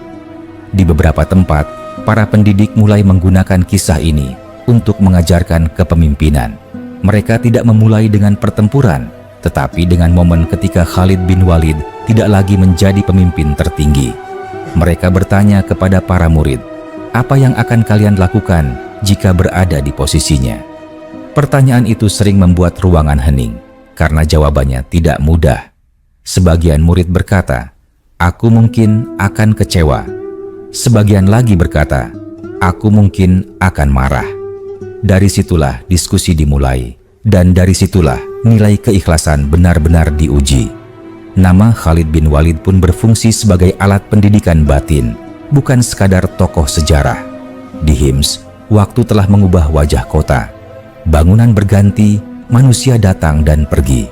Di beberapa tempat, para pendidik mulai menggunakan kisah ini untuk mengajarkan kepemimpinan. Mereka tidak memulai dengan pertempuran, tetapi dengan momen ketika Khalid bin Walid tidak lagi menjadi pemimpin tertinggi. Mereka bertanya kepada para murid, "Apa yang akan kalian lakukan jika berada di posisinya?" Pertanyaan itu sering membuat ruangan hening, karena jawabannya tidak mudah. Sebagian murid berkata, "Aku mungkin akan kecewa." Sebagian lagi berkata, "Aku mungkin akan marah." Dari situlah diskusi dimulai, dan dari situlah nilai keikhlasan benar-benar diuji. Nama Khalid bin Walid pun berfungsi sebagai alat pendidikan batin, bukan sekadar tokoh sejarah. Di Hims, waktu telah mengubah wajah kota. Bangunan berganti, manusia datang dan pergi.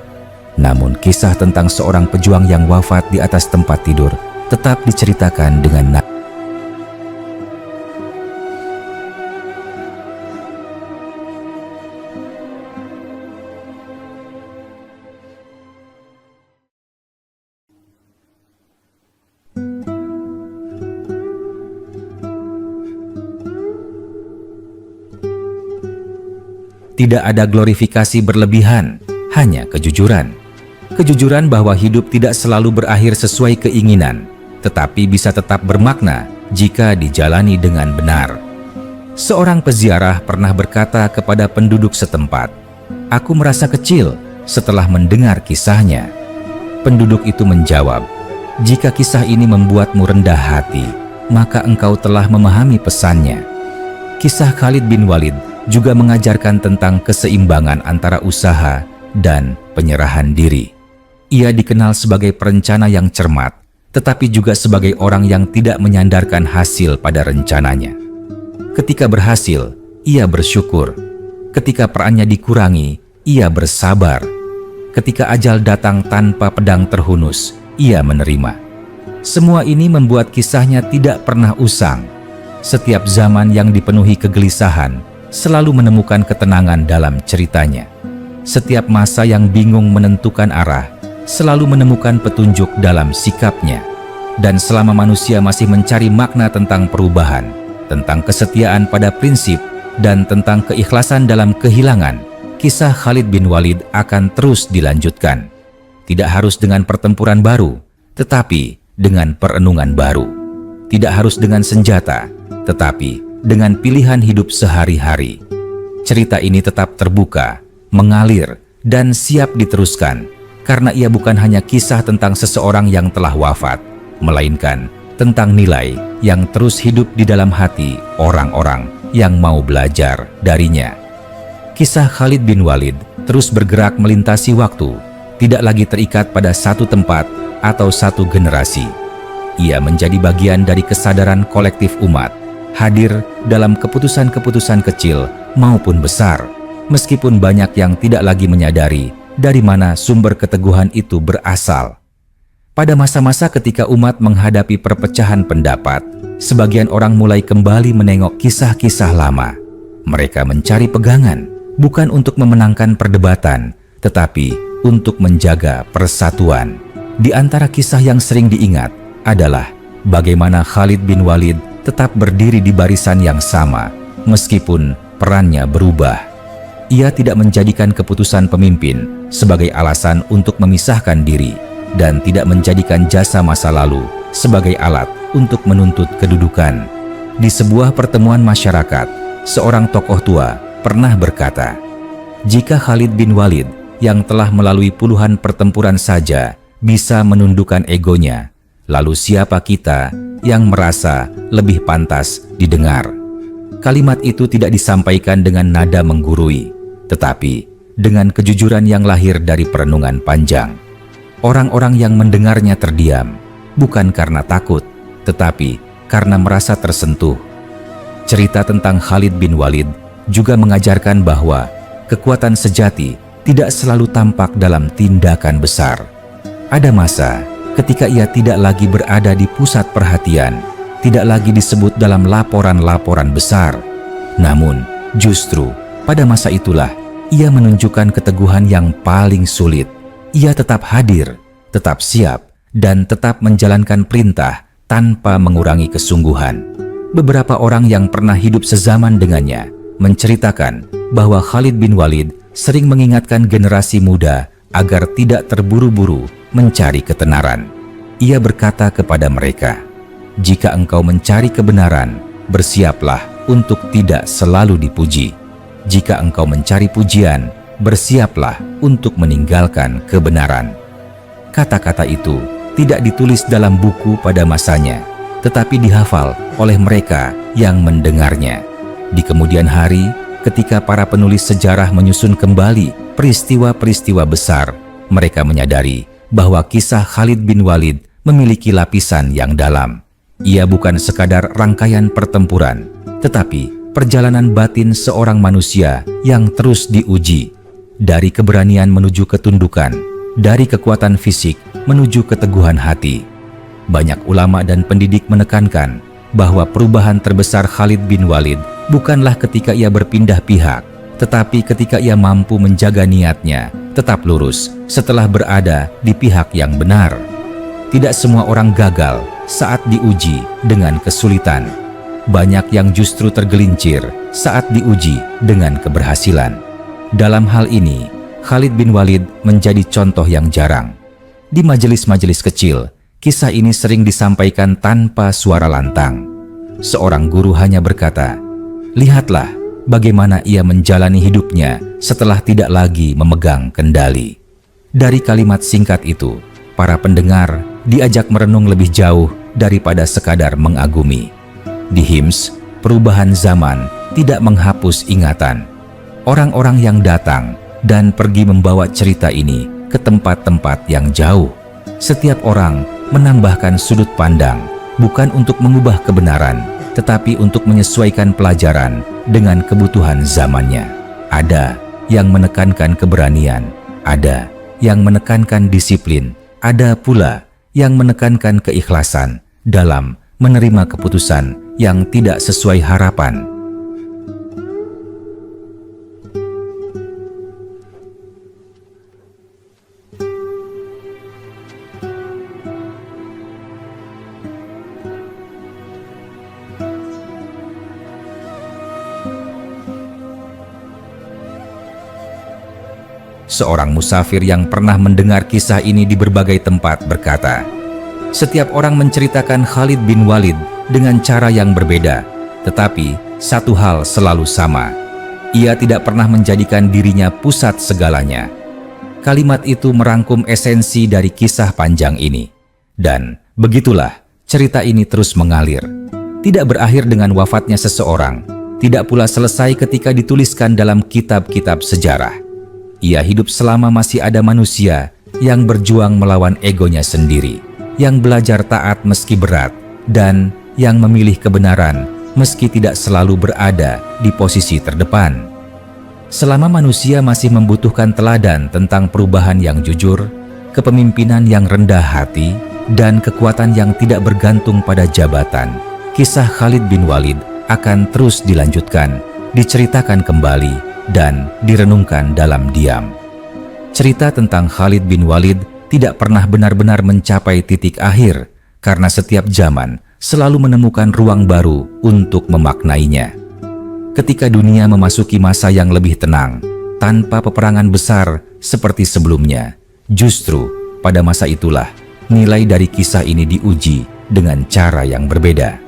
Namun kisah tentang seorang pejuang yang wafat di atas tempat tidur tetap diceritakan dengan tidak ada glorifikasi berlebihan, hanya kejujuran. Kejujuran bahwa hidup tidak selalu berakhir sesuai keinginan, tetapi bisa tetap bermakna jika dijalani dengan benar. Seorang peziarah pernah berkata kepada penduduk setempat, "Aku merasa kecil setelah mendengar kisahnya." Penduduk itu menjawab, "Jika kisah ini membuatmu rendah hati, maka engkau telah memahami pesannya." Kisah Khalid bin Walid juga mengajarkan tentang keseimbangan antara usaha dan penyerahan diri. Ia dikenal sebagai perencana yang cermat, tetapi juga sebagai orang yang tidak menyandarkan hasil pada rencananya. Ketika berhasil, ia bersyukur. Ketika perannya dikurangi, ia bersabar. Ketika ajal datang tanpa pedang terhunus, ia menerima. Semua ini membuat kisahnya tidak pernah usang. Setiap zaman yang dipenuhi kegelisahan selalu menemukan ketenangan dalam ceritanya. Setiap masa yang bingung menentukan arah selalu menemukan petunjuk dalam sikapnya. Dan selama manusia masih mencari makna tentang perubahan, tentang kesetiaan pada prinsip, dan tentang keikhlasan dalam kehilangan, kisah Khalid bin Walid akan terus dilanjutkan. Tidak harus dengan pertempuran baru, tetapi dengan perenungan baru. Tidak harus dengan senjata, tetapi dengan pilihan hidup sehari-hari. Cerita ini tetap terbuka, mengalir, dan siap diteruskan, karena ia bukan hanya kisah tentang seseorang yang telah wafat, melainkan tentang nilai yang terus hidup di dalam hati orang-orang yang mau belajar darinya. Kisah Khalid bin Walid terus bergerak melintasi waktu, tidak lagi terikat pada satu tempat atau satu generasi. Ia menjadi bagian dari kesadaran kolektif umat, hadir dalam keputusan-keputusan kecil maupun besar, meskipun banyak yang tidak lagi menyadari dari mana sumber keteguhan itu berasal. Pada masa-masa ketika umat menghadapi perpecahan pendapat, sebagian orang mulai kembali menengok kisah-kisah lama. Mereka mencari pegangan, bukan untuk memenangkan perdebatan, tetapi untuk menjaga persatuan. Di antara kisah yang sering diingat adalah bagaimana Khalid bin Walid tetap berdiri di barisan yang sama, meskipun perannya berubah. Ia tidak menjadikan keputusan pemimpin sebagai alasan untuk memisahkan diri, dan tidak menjadikan jasa masa lalu sebagai alat untuk menuntut kedudukan. Di sebuah pertemuan masyarakat, seorang tokoh tua pernah berkata, "Jika Khalid bin Walid yang telah melalui puluhan pertempuran saja bisa menundukkan egonya, lalu siapa kita yang merasa lebih pantas didengar?" Kalimat itu tidak disampaikan dengan nada menggurui, tetapi dengan kejujuran yang lahir dari perenungan panjang. Orang-orang yang mendengarnya terdiam, bukan karena takut, tetapi karena merasa tersentuh. Cerita tentang Khalid bin Walid juga mengajarkan bahwa kekuatan sejati tidak selalu tampak dalam tindakan besar. Ada masa ketika ia tidak lagi berada di pusat perhatian, tidak lagi disebut dalam laporan-laporan besar. Namun, justru pada masa itulah ia menunjukkan keteguhan yang paling sulit. Ia tetap hadir, tetap siap, dan tetap menjalankan perintah tanpa mengurangi kesungguhan. Beberapa orang yang pernah hidup sezaman dengannya menceritakan bahwa Khalid bin Walid sering mengingatkan generasi muda agar tidak terburu-buru mencari ketenaran. Ia berkata kepada mereka, "Jika engkau mencari kebenaran, bersiaplah untuk tidak selalu dipuji. Jika engkau mencari pujian, bersiaplah untuk meninggalkan kebenaran." Kata-kata itu tidak ditulis dalam buku pada masanya, tetapi dihafal oleh mereka yang mendengarnya. Di kemudian hari, ketika para penulis sejarah menyusun kembali peristiwa-peristiwa besar, mereka menyadari bahwa kisah Khalid bin Walid memiliki lapisan yang dalam. Ia bukan sekadar rangkaian pertempuran, tetapi perjalanan batin seorang manusia yang terus diuji. Dari keberanian menuju ketundukan, dari kekuatan fisik menuju keteguhan hati. Banyak ulama dan pendidik menekankan bahwa perubahan terbesar Khalid bin Walid bukanlah ketika ia berpindah pihak, tetapi ketika ia mampu menjaga niatnya tetap lurus setelah berada di pihak yang benar. Tidak semua orang gagal saat diuji dengan kesulitan. Banyak yang justru tergelincir saat diuji dengan keberhasilan. Dalam hal ini, Khalid bin Walid menjadi contoh yang jarang. Di majelis-majelis kecil, kisah ini sering disampaikan tanpa suara lantang. Seorang guru hanya berkata, "Lihatlah bagaimana ia menjalani hidupnya setelah tidak lagi memegang kendali." Dari kalimat singkat itu, para pendengar diajak merenung lebih jauh daripada sekadar mengagumi. Di Hims, perubahan zaman tidak menghapus ingatan. Orang-orang yang datang dan pergi membawa cerita ini ke tempat-tempat yang jauh. Setiap orang menambahkan sudut pandang, bukan untuk mengubah kebenaran, tetapi untuk menyesuaikan pelajaran dengan kebutuhan zamannya. Ada yang menekankan keberanian, ada yang menekankan disiplin, ada pula yang menekankan keikhlasan dalam menerima keputusan yang tidak sesuai harapan. Seorang musafir yang pernah mendengar kisah ini di berbagai tempat berkata, "Setiap orang menceritakan Khalid bin Walid dengan cara yang berbeda, tetapi satu hal selalu sama. Ia tidak pernah menjadikan dirinya pusat segalanya." Kalimat itu merangkum esensi dari kisah panjang ini. Dan begitulah cerita ini terus mengalir. Tidak berakhir dengan wafatnya seseorang, tidak pula selesai ketika dituliskan dalam kitab-kitab sejarah. Ia hidup selama masih ada manusia yang berjuang melawan egonya sendiri, yang belajar taat meski berat, dan yang memilih kebenaran meski tidak selalu berada di posisi terdepan. Selama manusia masih membutuhkan teladan tentang perubahan yang jujur, kepemimpinan yang rendah hati, dan kekuatan yang tidak bergantung pada jabatan, kisah Khalid bin Walid akan terus dilanjutkan, diceritakan kembali, dan direnungkan dalam diam. Cerita tentang Khalid bin Walid tidak pernah benar-benar mencapai titik akhir, karena setiap zaman selalu menemukan ruang baru untuk memaknainya. Ketika dunia memasuki masa yang lebih tenang, tanpa peperangan besar seperti sebelumnya, justru pada masa itulah nilai dari kisah ini diuji dengan cara yang berbeda.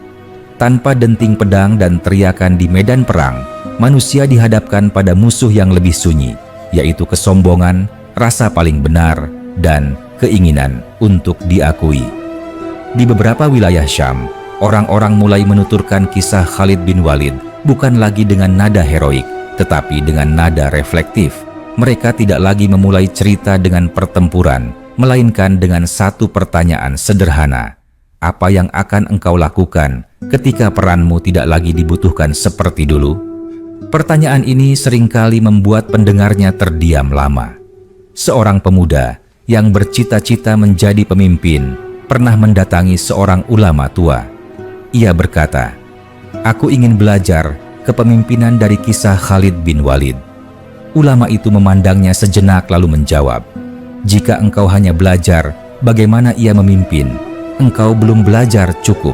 Tanpa denting pedang dan teriakan di medan perang, manusia dihadapkan pada musuh yang lebih sunyi, yaitu kesombongan, rasa paling benar, dan keinginan untuk diakui. Di beberapa wilayah Syam, orang-orang mulai menuturkan kisah Khalid bin Walid bukan lagi dengan nada heroik, tetapi dengan nada reflektif. Mereka tidak lagi memulai cerita dengan pertempuran, melainkan dengan satu pertanyaan sederhana. Apa yang akan engkau lakukan ketika peranmu tidak lagi dibutuhkan seperti dulu? Pertanyaan ini seringkali membuat pendengarnya terdiam lama. Seorang pemuda yang bercita-cita menjadi pemimpin pernah mendatangi seorang ulama tua. Ia berkata, "Aku ingin belajar kepemimpinan dari kisah Khalid bin Walid." Ulama itu memandangnya sejenak lalu menjawab, "Jika engkau hanya belajar bagaimana ia memimpin, engkau belum belajar cukup.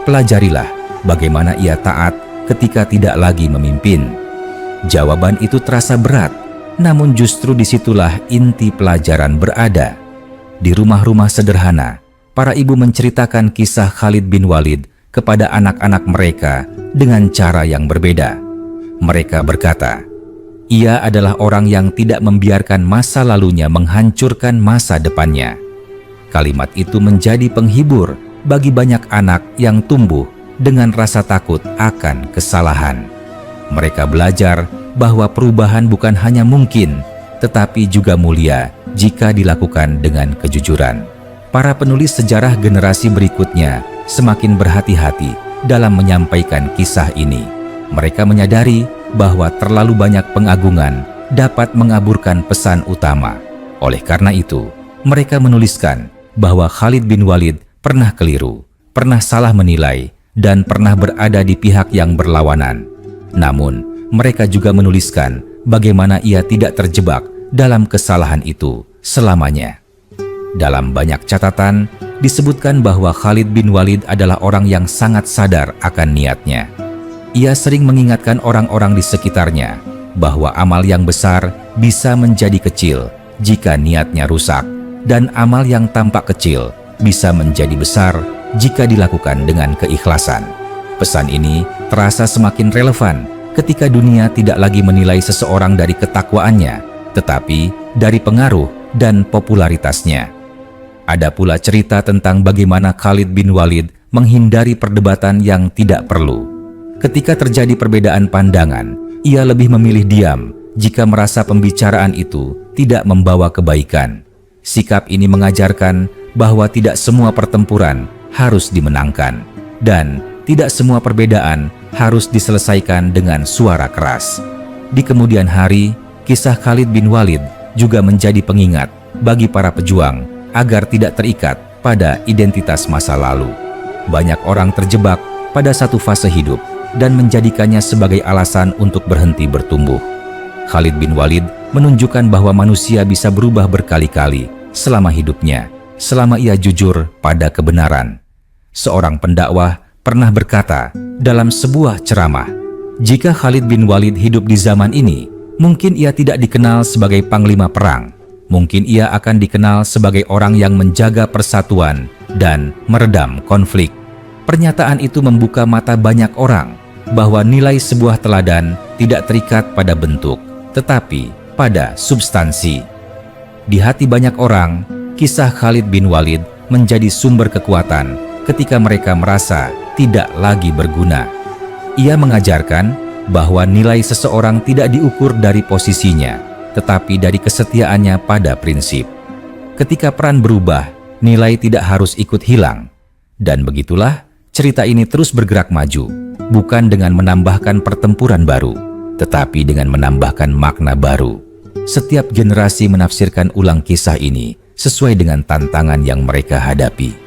Pelajarilah bagaimana ia taat ketika tidak lagi memimpin." Jawaban itu terasa berat, namun justru disitulah inti pelajaran berada. Di rumah-rumah sederhana, para ibu menceritakan kisah Khalid bin Walid kepada anak-anak mereka dengan cara yang berbeda. Mereka berkata, ia adalah orang yang tidak membiarkan masa lalunya menghancurkan masa depannya. Kalimat itu menjadi penghibur bagi banyak anak yang tumbuh dengan rasa takut akan kesalahan. Mereka belajar bahwa perubahan bukan hanya mungkin, tetapi juga mulia jika dilakukan dengan kejujuran. Para penulis sejarah generasi berikutnya semakin berhati-hati dalam menyampaikan kisah ini. Mereka menyadari bahwa terlalu banyak pengagungan dapat mengaburkan pesan utama. Oleh karena itu, mereka menuliskan bahwa Khalid bin Walid pernah keliru, pernah salah menilai, dan pernah berada di pihak yang berlawanan. Namun, mereka juga menuliskan bagaimana ia tidak terjebak dalam kesalahan itu selamanya. Dalam banyak catatan, disebutkan bahwa Khalid bin Walid adalah orang yang sangat sadar akan niatnya. Ia sering mengingatkan orang-orang di sekitarnya bahwa amal yang besar bisa menjadi kecil jika niatnya rusak, dan amal yang tampak kecil bisa menjadi besar jika dilakukan dengan keikhlasan. Pesan ini terasa semakin relevan ketika dunia tidak lagi menilai seseorang dari ketakwaannya, tetapi dari pengaruh dan popularitasnya. Ada pula cerita tentang bagaimana Khalid bin Walid menghindari perdebatan yang tidak perlu. Ketika terjadi perbedaan pandangan, ia lebih memilih diam jika merasa pembicaraan itu tidak membawa kebaikan. Sikap ini mengajarkan bahwa tidak semua pertempuran harus dimenangkan, dan tidak semua perbedaan harus diselesaikan dengan suara keras. Di kemudian hari, kisah Khalid bin Walid juga menjadi pengingat bagi para pejuang agar tidak terikat pada identitas masa lalu. Banyak orang terjebak pada satu fase hidup dan menjadikannya sebagai alasan untuk berhenti bertumbuh. Khalid bin Walid menunjukkan bahwa manusia bisa berubah berkali-kali selama hidupnya, selama ia jujur pada kebenaran. Seorang pendakwah pernah berkata dalam sebuah ceramah, jika Khalid bin Walid hidup di zaman ini, mungkin ia tidak dikenal sebagai panglima perang. Mungkin ia akan dikenal sebagai orang yang menjaga persatuan dan meredam konflik. Pernyataan itu membuka mata banyak orang bahwa nilai sebuah teladan tidak terikat pada bentuk, tetapi pada substansi. Di hati banyak orang, kisah Khalid bin Walid menjadi sumber kekuatan ketika mereka merasa tidak lagi berguna. Ia mengajarkan bahwa nilai seseorang tidak diukur dari posisinya, tetapi dari kesetiaannya pada prinsip. Ketika peran berubah, nilai tidak harus ikut hilang. Dan begitulah cerita ini terus bergerak maju, bukan dengan menambahkan pertempuran baru, tetapi dengan menambahkan makna baru. Setiap generasi menafsirkan ulang kisah ini sesuai dengan tantangan yang mereka hadapi.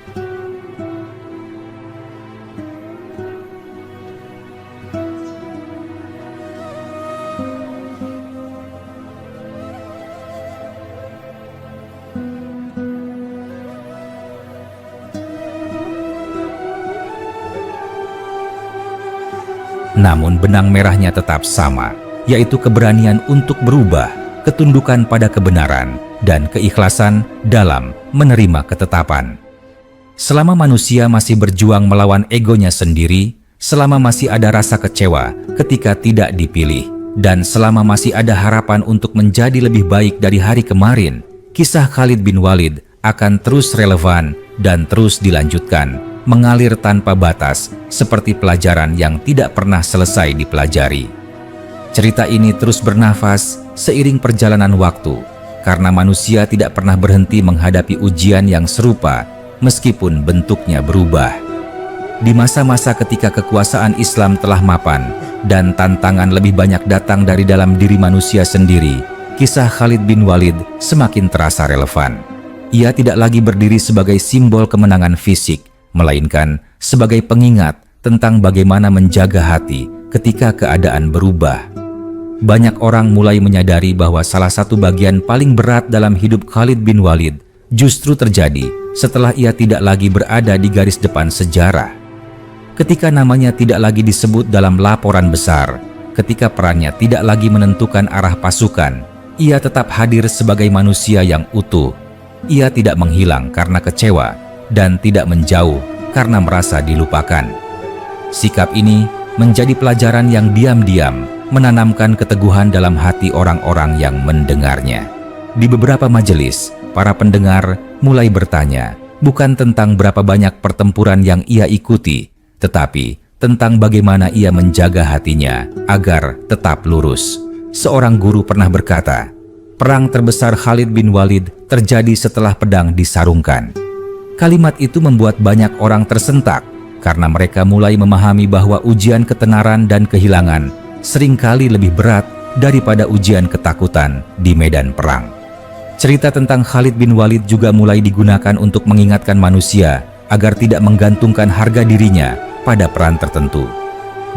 Namun benang merahnya tetap sama, yaitu keberanian untuk berubah, ketundukan pada kebenaran, dan keikhlasan dalam menerima ketetapan. Selama manusia masih berjuang melawan egonya sendiri, selama masih ada rasa kecewa ketika tidak dipilih, dan selama masih ada harapan untuk menjadi lebih baik dari hari kemarin, kisah Khalid bin Walid akan terus relevan dan terus dilanjutkan, mengalir tanpa batas seperti pelajaran yang tidak pernah selesai dipelajari. Cerita ini terus bernafas seiring perjalanan waktu, karena manusia tidak pernah berhenti menghadapi ujian yang serupa meskipun bentuknya berubah. Di masa-masa ketika kekuasaan Islam telah mapan dan tantangan lebih banyak datang dari dalam diri manusia sendiri, kisah Khalid bin Walid semakin terasa relevan. Ia tidak lagi berdiri sebagai simbol kemenangan fisik, melainkan sebagai pengingat tentang bagaimana menjaga hati ketika keadaan berubah. Banyak orang mulai menyadari bahwa salah satu bagian paling berat dalam hidup Khalid bin Walid justru terjadi setelah ia tidak lagi berada di garis depan sejarah. Ketika namanya tidak lagi disebut dalam laporan besar, ketika perannya tidak lagi menentukan arah pasukan, ia tetap hadir sebagai manusia yang utuh. Ia tidak menghilang karena kecewa dan tidak menjauh karena merasa dilupakan. Sikap ini menjadi pelajaran yang diam-diam menanamkan keteguhan dalam hati orang-orang yang mendengarnya. Di beberapa majelis, para pendengar mulai bertanya, bukan tentang berapa banyak pertempuran yang ia ikuti, tetapi tentang bagaimana ia menjaga hatinya agar tetap lurus. Seorang guru pernah berkata, perang terbesar Khalid bin Walid terjadi setelah pedang disarungkan. Kalimat itu membuat banyak orang tersentak, karena mereka mulai memahami bahwa ujian ketenaran dan kehilangan seringkali lebih berat daripada ujian ketakutan di medan perang. Cerita tentang Khalid bin Walid juga mulai digunakan untuk mengingatkan manusia agar tidak menggantungkan harga dirinya pada peran tertentu.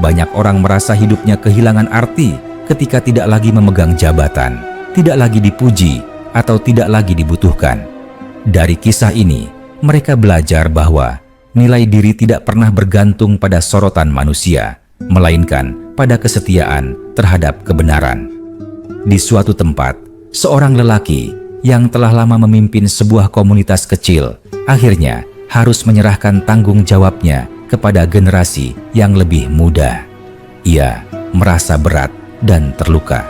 Banyak orang merasa hidupnya kehilangan arti ketika tidak lagi memegang jabatan, tidak lagi dipuji, atau tidak lagi dibutuhkan. Dari kisah ini, mereka belajar bahwa nilai diri tidak pernah bergantung pada sorotan manusia, melainkan pada kesetiaan terhadap kebenaran. Di suatu tempat, seorang lelaki yang telah lama memimpin sebuah komunitas kecil akhirnya harus menyerahkan tanggung jawabnya kepada generasi yang lebih muda. Ia merasa berat dan terluka.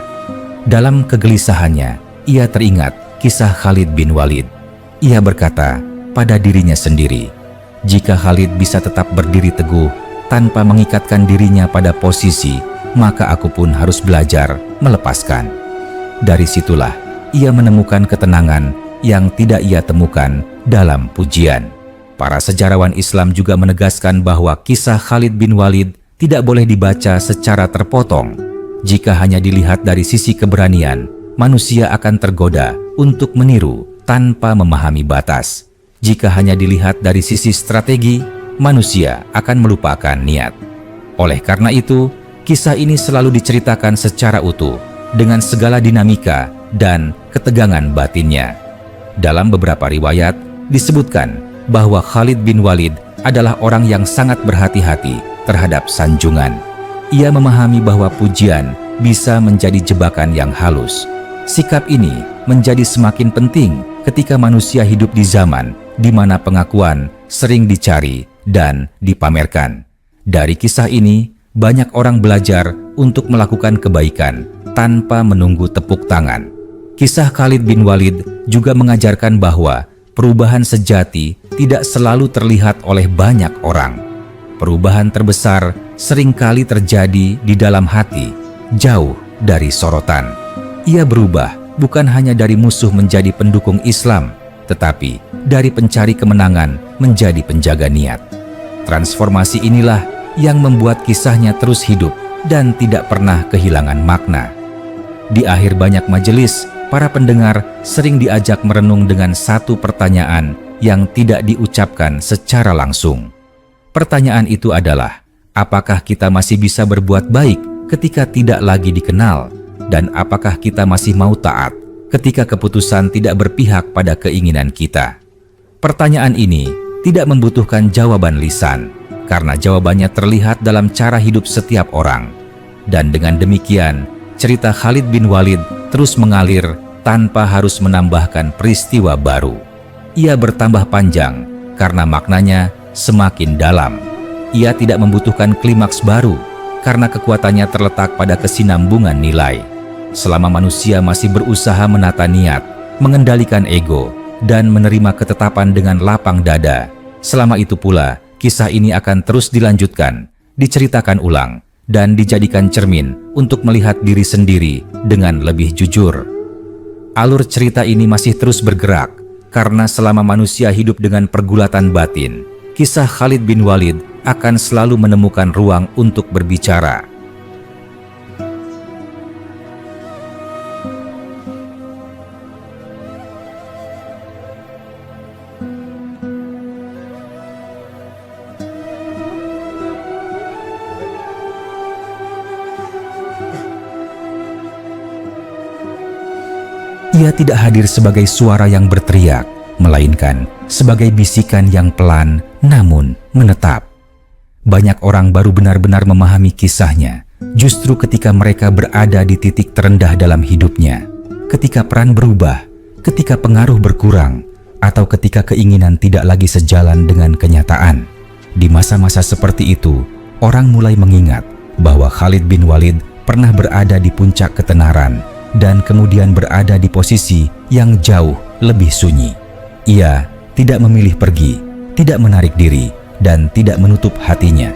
Dalam kegelisahannya, ia teringat kisah Khalid bin Walid. Ia berkata pada dirinya sendiri, jika Khalid bisa tetap berdiri teguh tanpa mengikatkan dirinya pada posisi, maka aku pun harus belajar melepaskan. Dari situlah ia menemukan ketenangan yang tidak ia temukan dalam pujian. Para sejarawan Islam juga menegaskan bahwa kisah Khalid bin Walid tidak boleh dibaca secara terpotong. Jika hanya dilihat dari sisi keberanian, manusia akan tergoda untuk meniru tanpa memahami batas. Jika hanya dilihat dari sisi strategi, manusia akan melupakan niat. Oleh karena itu, kisah ini selalu diceritakan secara utuh, dengan segala dinamika dan ketegangan batinnya. Dalam beberapa riwayat, disebutkan bahwa Khalid bin Walid adalah orang yang sangat berhati-hati terhadap sanjungan. Ia memahami bahwa pujian bisa menjadi jebakan yang halus. Sikap ini menjadi semakin penting ketika manusia hidup di zaman di mana pengakuan sering dicari dan dipamerkan. Dari kisah ini, banyak orang belajar untuk melakukan kebaikan tanpa menunggu tepuk tangan. Kisah Khalid bin Walid juga mengajarkan bahwa perubahan sejati tidak selalu terlihat oleh banyak orang. Perubahan terbesar seringkali terjadi di dalam hati, jauh dari sorotan. Ia berubah bukan hanya dari musuh menjadi pendukung Islam, tetapi dari pencari kemenangan menjadi penjaga niat. Transformasi inilah yang membuat kisahnya terus hidup dan tidak pernah kehilangan makna. Di akhir banyak majelis, para pendengar sering diajak merenung dengan satu pertanyaan yang tidak diucapkan secara langsung. Pertanyaan itu adalah, apakah kita masih bisa berbuat baik ketika tidak lagi dikenal? Dan apakah kita masih mau taat ketika keputusan tidak berpihak pada keinginan kita? Pertanyaan ini tidak membutuhkan jawaban lisan, karena jawabannya terlihat dalam cara hidup setiap orang. Dan dengan demikian, cerita Khalid bin Walid terus mengalir tanpa harus menambahkan peristiwa baru. Ia bertambah panjang karena maknanya semakin dalam. Ia tidak membutuhkan klimaks baru karena kekuatannya terletak pada kesinambungan nilai. Selama manusia masih berusaha menata niat, mengendalikan ego, dan menerima ketetapan dengan lapang dada, selama itu pula kisah ini akan terus dilanjutkan, diceritakan ulang, dan dijadikan cermin untuk melihat diri sendiri dengan lebih jujur. Alur cerita ini masih terus bergerak karena selama manusia hidup dengan pergulatan batin, kisah Khalid bin Walid akan selalu menemukan ruang untuk berbicara. Ia tidak hadir sebagai suara yang berteriak, melainkan sebagai bisikan yang pelan namun menetap. Banyak orang baru benar-benar memahami kisahnya justru ketika mereka berada di titik terendah dalam hidupnya, ketika peran berubah, ketika pengaruh berkurang, atau ketika keinginan tidak lagi sejalan dengan kenyataan. Di masa-masa seperti itu, orang mulai mengingat bahwa Khalid bin Walid pernah berada di puncak ketenaran dan kemudian berada di posisi yang jauh lebih sunyi. Ia tidak memilih pergi, tidak menarik diri, dan tidak menutup hatinya.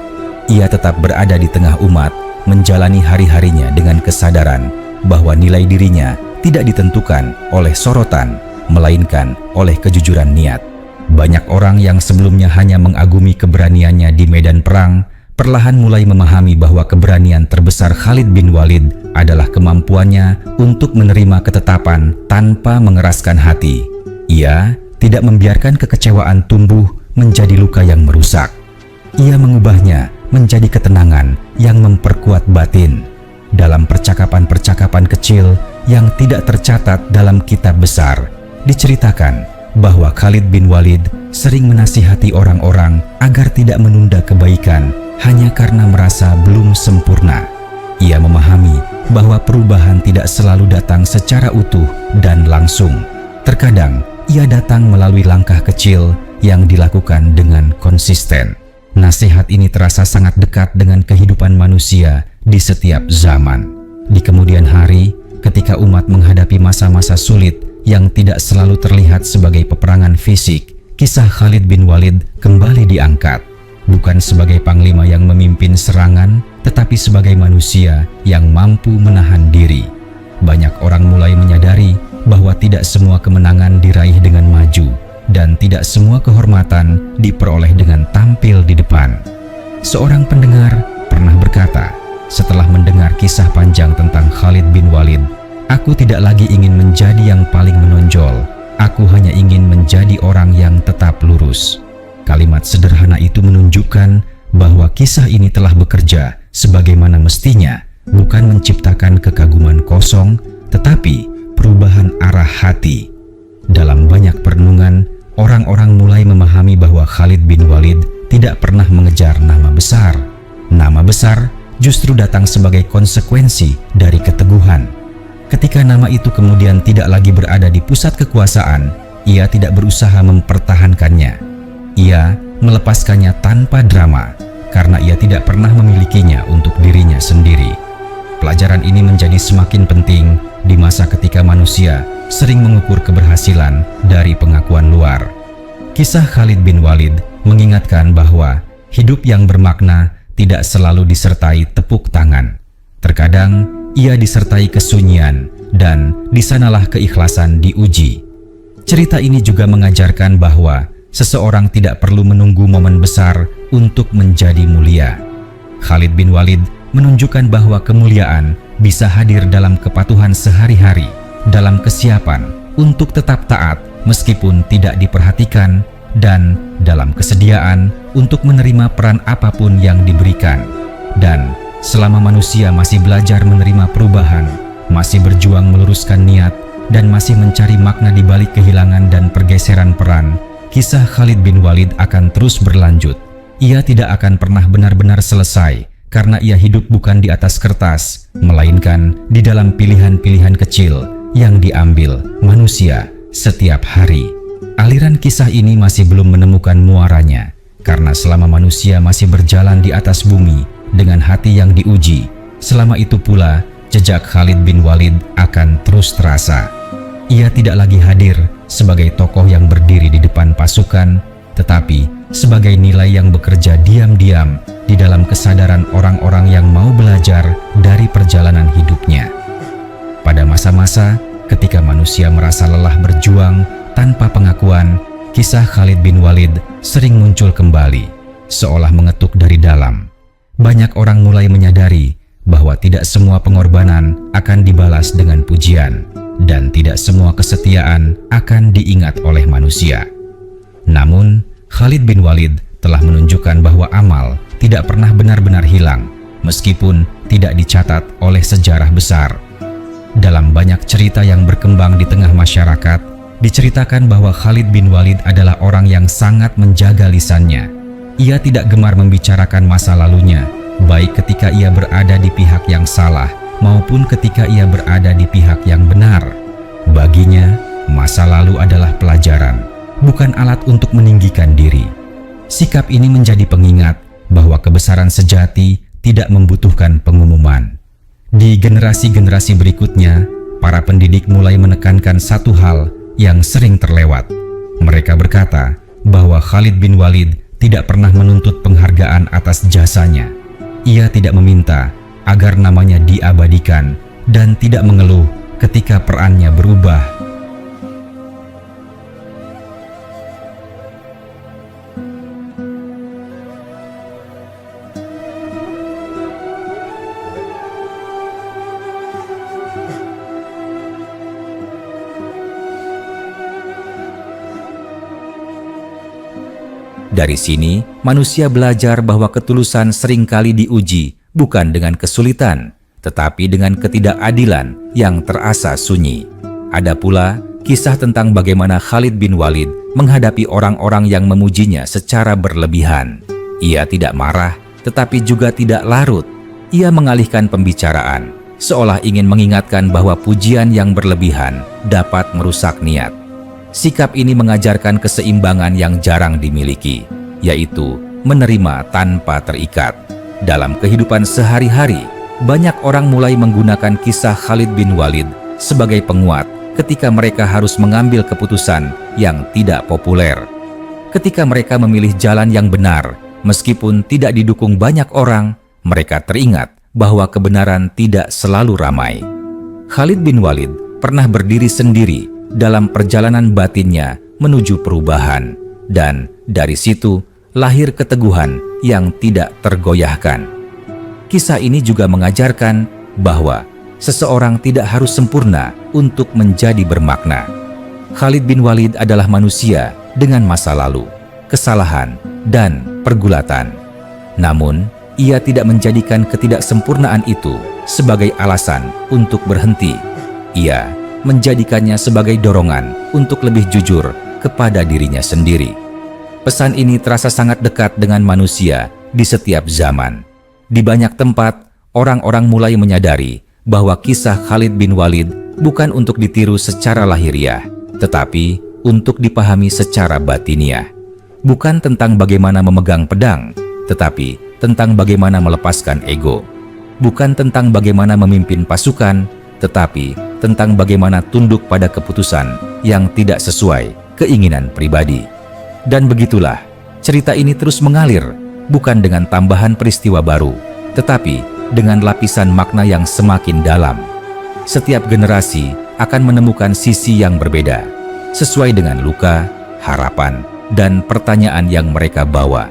Ia tetap berada di tengah umat, menjalani hari-harinya dengan kesadaran bahwa nilai dirinya tidak ditentukan oleh sorotan, melainkan oleh kejujuran niat. Banyak orang yang sebelumnya hanya mengagumi keberaniannya di medan perang, perlahan mulai memahami bahwa keberanian terbesar Khalid bin Walid adalah kemampuannya untuk menerima ketetapan tanpa mengeraskan hati. Ia tidak membiarkan kekecewaan tumbuh menjadi luka yang merusak. Ia mengubahnya menjadi ketenangan yang memperkuat batin. Dalam percakapan-percakapan kecil yang tidak tercatat dalam kitab besar, diceritakan bahwa Khalid bin Walid sering menasihati orang-orang agar tidak menunda kebaikan hanya karena merasa belum sempurna. Ia memahami bahwa perubahan tidak selalu datang secara utuh dan langsung. Terkadang ia datang melalui langkah kecil yang dilakukan dengan konsisten. Nasihat ini terasa sangat dekat dengan kehidupan manusia di setiap zaman. Di kemudian hari, ketika umat menghadapi masa-masa sulit yang tidak selalu terlihat sebagai peperangan fisik, kisah Khalid bin Walid kembali diangkat. Bukan sebagai panglima yang memimpin serangan, tetapi sebagai manusia yang mampu menahan diri. Banyak orang mulai menyadari bahwa tidak semua kemenangan diraih dengan maju, dan tidak semua kehormatan diperoleh dengan tampil di depan. Seorang pendengar pernah berkata, setelah mendengar kisah panjang tentang Khalid bin Walid, "Aku tidak lagi ingin menjadi yang paling menonjol, aku hanya ingin menjadi orang yang tetap lurus." Kalimat sederhana itu menunjukkan bahwa kisah ini telah bekerja sebagaimana mestinya, bukan menciptakan kekaguman kosong, tetapi perubahan arah hati. Dalam banyak perenungan, orang-orang mulai memahami bahwa Khalid bin Walid tidak pernah mengejar nama besar. Nama besar justru datang sebagai konsekuensi dari keteguhan. Ketika nama itu kemudian tidak lagi berada di pusat kekuasaan, ia tidak berusaha mempertahankannya. Ia melepaskannya tanpa drama karena ia tidak pernah memilikinya untuk dirinya sendiri. Pelajaran ini menjadi semakin penting di masa ketika manusia sering mengukur keberhasilan dari pengakuan luar. Kisah Khalid bin Walid mengingatkan bahwa hidup yang bermakna tidak selalu disertai tepuk tangan. Terkadang ia disertai kesunyian, dan di sanalah keikhlasan diuji. Cerita ini juga mengajarkan bahwa seseorang tidak perlu menunggu momen besar untuk menjadi mulia. Khalid bin Walid menunjukkan bahwa kemuliaan bisa hadir dalam kepatuhan sehari-hari, dalam kesiapan untuk tetap taat meskipun tidak diperhatikan, dan dalam kesediaan untuk menerima peran apapun yang diberikan. Dan selama manusia masih belajar menerima perubahan, masih berjuang meluruskan niat, dan masih mencari makna di balik kehilangan dan pergeseran peran, kisah Khalid bin Walid akan terus berlanjut. Ia tidak akan pernah benar-benar selesai karena ia hidup bukan di atas kertas, melainkan di dalam pilihan-pilihan kecil yang diambil manusia setiap hari. Aliran kisah ini masih belum menemukan muaranya, karena selama manusia masih berjalan di atas bumi dengan hati yang diuji, selama itu pula jejak Khalid bin Walid akan terus terasa. Ia tidak lagi hadir sebagai tokoh yang berdiri di depan pasukan, tetapi sebagai nilai yang bekerja diam-diam di dalam kesadaran orang-orang yang mau belajar dari perjalanan hidupnya. Pada masa-masa ketika manusia merasa lelah berjuang tanpa pengakuan, kisah Khalid bin Walid sering muncul kembali, seolah mengetuk dari dalam. Banyak orang mulai menyadari bahwa tidak semua pengorbanan akan dibalas dengan pujian, dan tidak semua kesetiaan akan diingat oleh manusia. Namun, Khalid bin Walid telah menunjukkan bahwa amal tidak pernah benar-benar hilang, meskipun tidak dicatat oleh sejarah besar. Dalam banyak cerita yang berkembang di tengah masyarakat, diceritakan bahwa Khalid bin Walid adalah orang yang sangat menjaga lisannya. Ia tidak gemar membicarakan masa lalunya, baik ketika ia berada di pihak yang salah maupun ketika ia berada di pihak yang benar. Baginya, masa lalu adalah pelajaran, bukan alat untuk meninggikan diri. Sikap ini menjadi pengingat bahwa kebesaran sejati tidak membutuhkan pengumuman. Di generasi-generasi berikutnya, para pendidik mulai menekankan satu hal yang sering terlewat. Mereka berkata bahwa Khalid bin Walid tidak pernah menuntut penghargaan atas jasanya. Ia tidak meminta agar namanya diabadikan dan tidak mengeluh ketika perannya berubah. Dari sini, manusia belajar bahwa ketulusan seringkali diuji bukan dengan kesulitan, tetapi dengan ketidakadilan yang terasa sunyi. Ada pula kisah tentang bagaimana Khalid bin Walid menghadapi orang-orang yang memujinya secara berlebihan. Ia tidak marah, tetapi juga tidak larut. Ia mengalihkan pembicaraan, seolah ingin mengingatkan bahwa pujian yang berlebihan dapat merusak niat. Sikap ini mengajarkan keseimbangan yang jarang dimiliki, yaitu menerima tanpa terikat. Dalam kehidupan sehari-hari, banyak orang mulai menggunakan kisah Khalid bin Walid sebagai penguat ketika mereka harus mengambil keputusan yang tidak populer. Ketika mereka memilih jalan yang benar, meskipun tidak didukung banyak orang, mereka teringat bahwa kebenaran tidak selalu ramai. Khalid bin Walid pernah berdiri sendiri dalam perjalanan batinnya menuju perubahan, dan dari situ lahir keteguhan yang tidak tergoyahkan. Kisah ini juga mengajarkan bahwa seseorang tidak harus sempurna untuk menjadi bermakna. Khalid bin Walid adalah manusia dengan masa lalu, kesalahan, dan pergulatan. Namun, ia tidak menjadikan ketidaksempurnaan itu sebagai alasan untuk berhenti. Ia menjadikannya sebagai dorongan untuk lebih jujur kepada dirinya sendiri. Pesan ini terasa sangat dekat dengan manusia di setiap zaman. Di banyak tempat, orang-orang mulai menyadari bahwa kisah Khalid bin Walid bukan untuk ditiru secara lahiriah, tetapi untuk dipahami secara batiniah. Bukan tentang bagaimana memegang pedang, tetapi tentang bagaimana melepaskan ego. Bukan tentang bagaimana memimpin pasukan, tetapi tentang bagaimana tunduk pada keputusan yang tidak sesuai keinginan pribadi. Dan begitulah, cerita ini terus mengalir, bukan dengan tambahan peristiwa baru, tetapi dengan lapisan makna yang semakin dalam. Setiap generasi akan menemukan sisi yang berbeda, sesuai dengan luka, harapan, dan pertanyaan yang mereka bawa.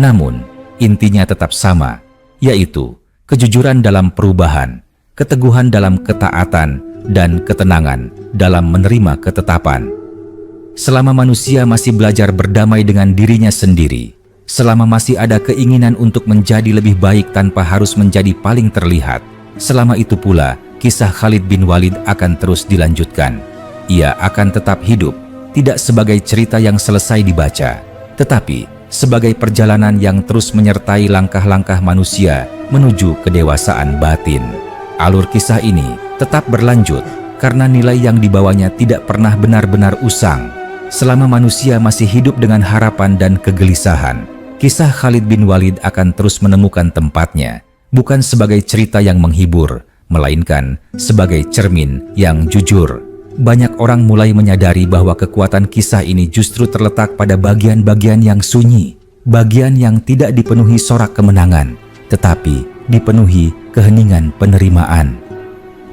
Namun, intinya tetap sama, yaitu kejujuran dalam perubahan, keteguhan dalam ketaatan, dan ketenangan dalam menerima ketetapan. Selama manusia masih belajar berdamai dengan dirinya sendiri, selama masih ada keinginan untuk menjadi lebih baik tanpa harus menjadi paling terlihat, selama itu pula kisah Khalid bin Walid akan terus dilanjutkan. Ia akan tetap hidup, tidak sebagai cerita yang selesai dibaca, tetapi sebagai perjalanan yang terus menyertai langkah-langkah manusia menuju kedewasaan batin. Alur kisah ini tetap berlanjut karena nilai yang dibawanya tidak pernah benar-benar usang. Selama manusia masih hidup dengan harapan dan kegelisahan, kisah Khalid bin Walid akan terus menemukan tempatnya, bukan sebagai cerita yang menghibur, melainkan sebagai cermin yang jujur. Banyak orang mulai menyadari bahwa kekuatan kisah ini justru terletak pada bagian-bagian yang sunyi, bagian yang tidak dipenuhi sorak kemenangan, tetapi dipenuhi keheningan penerimaan.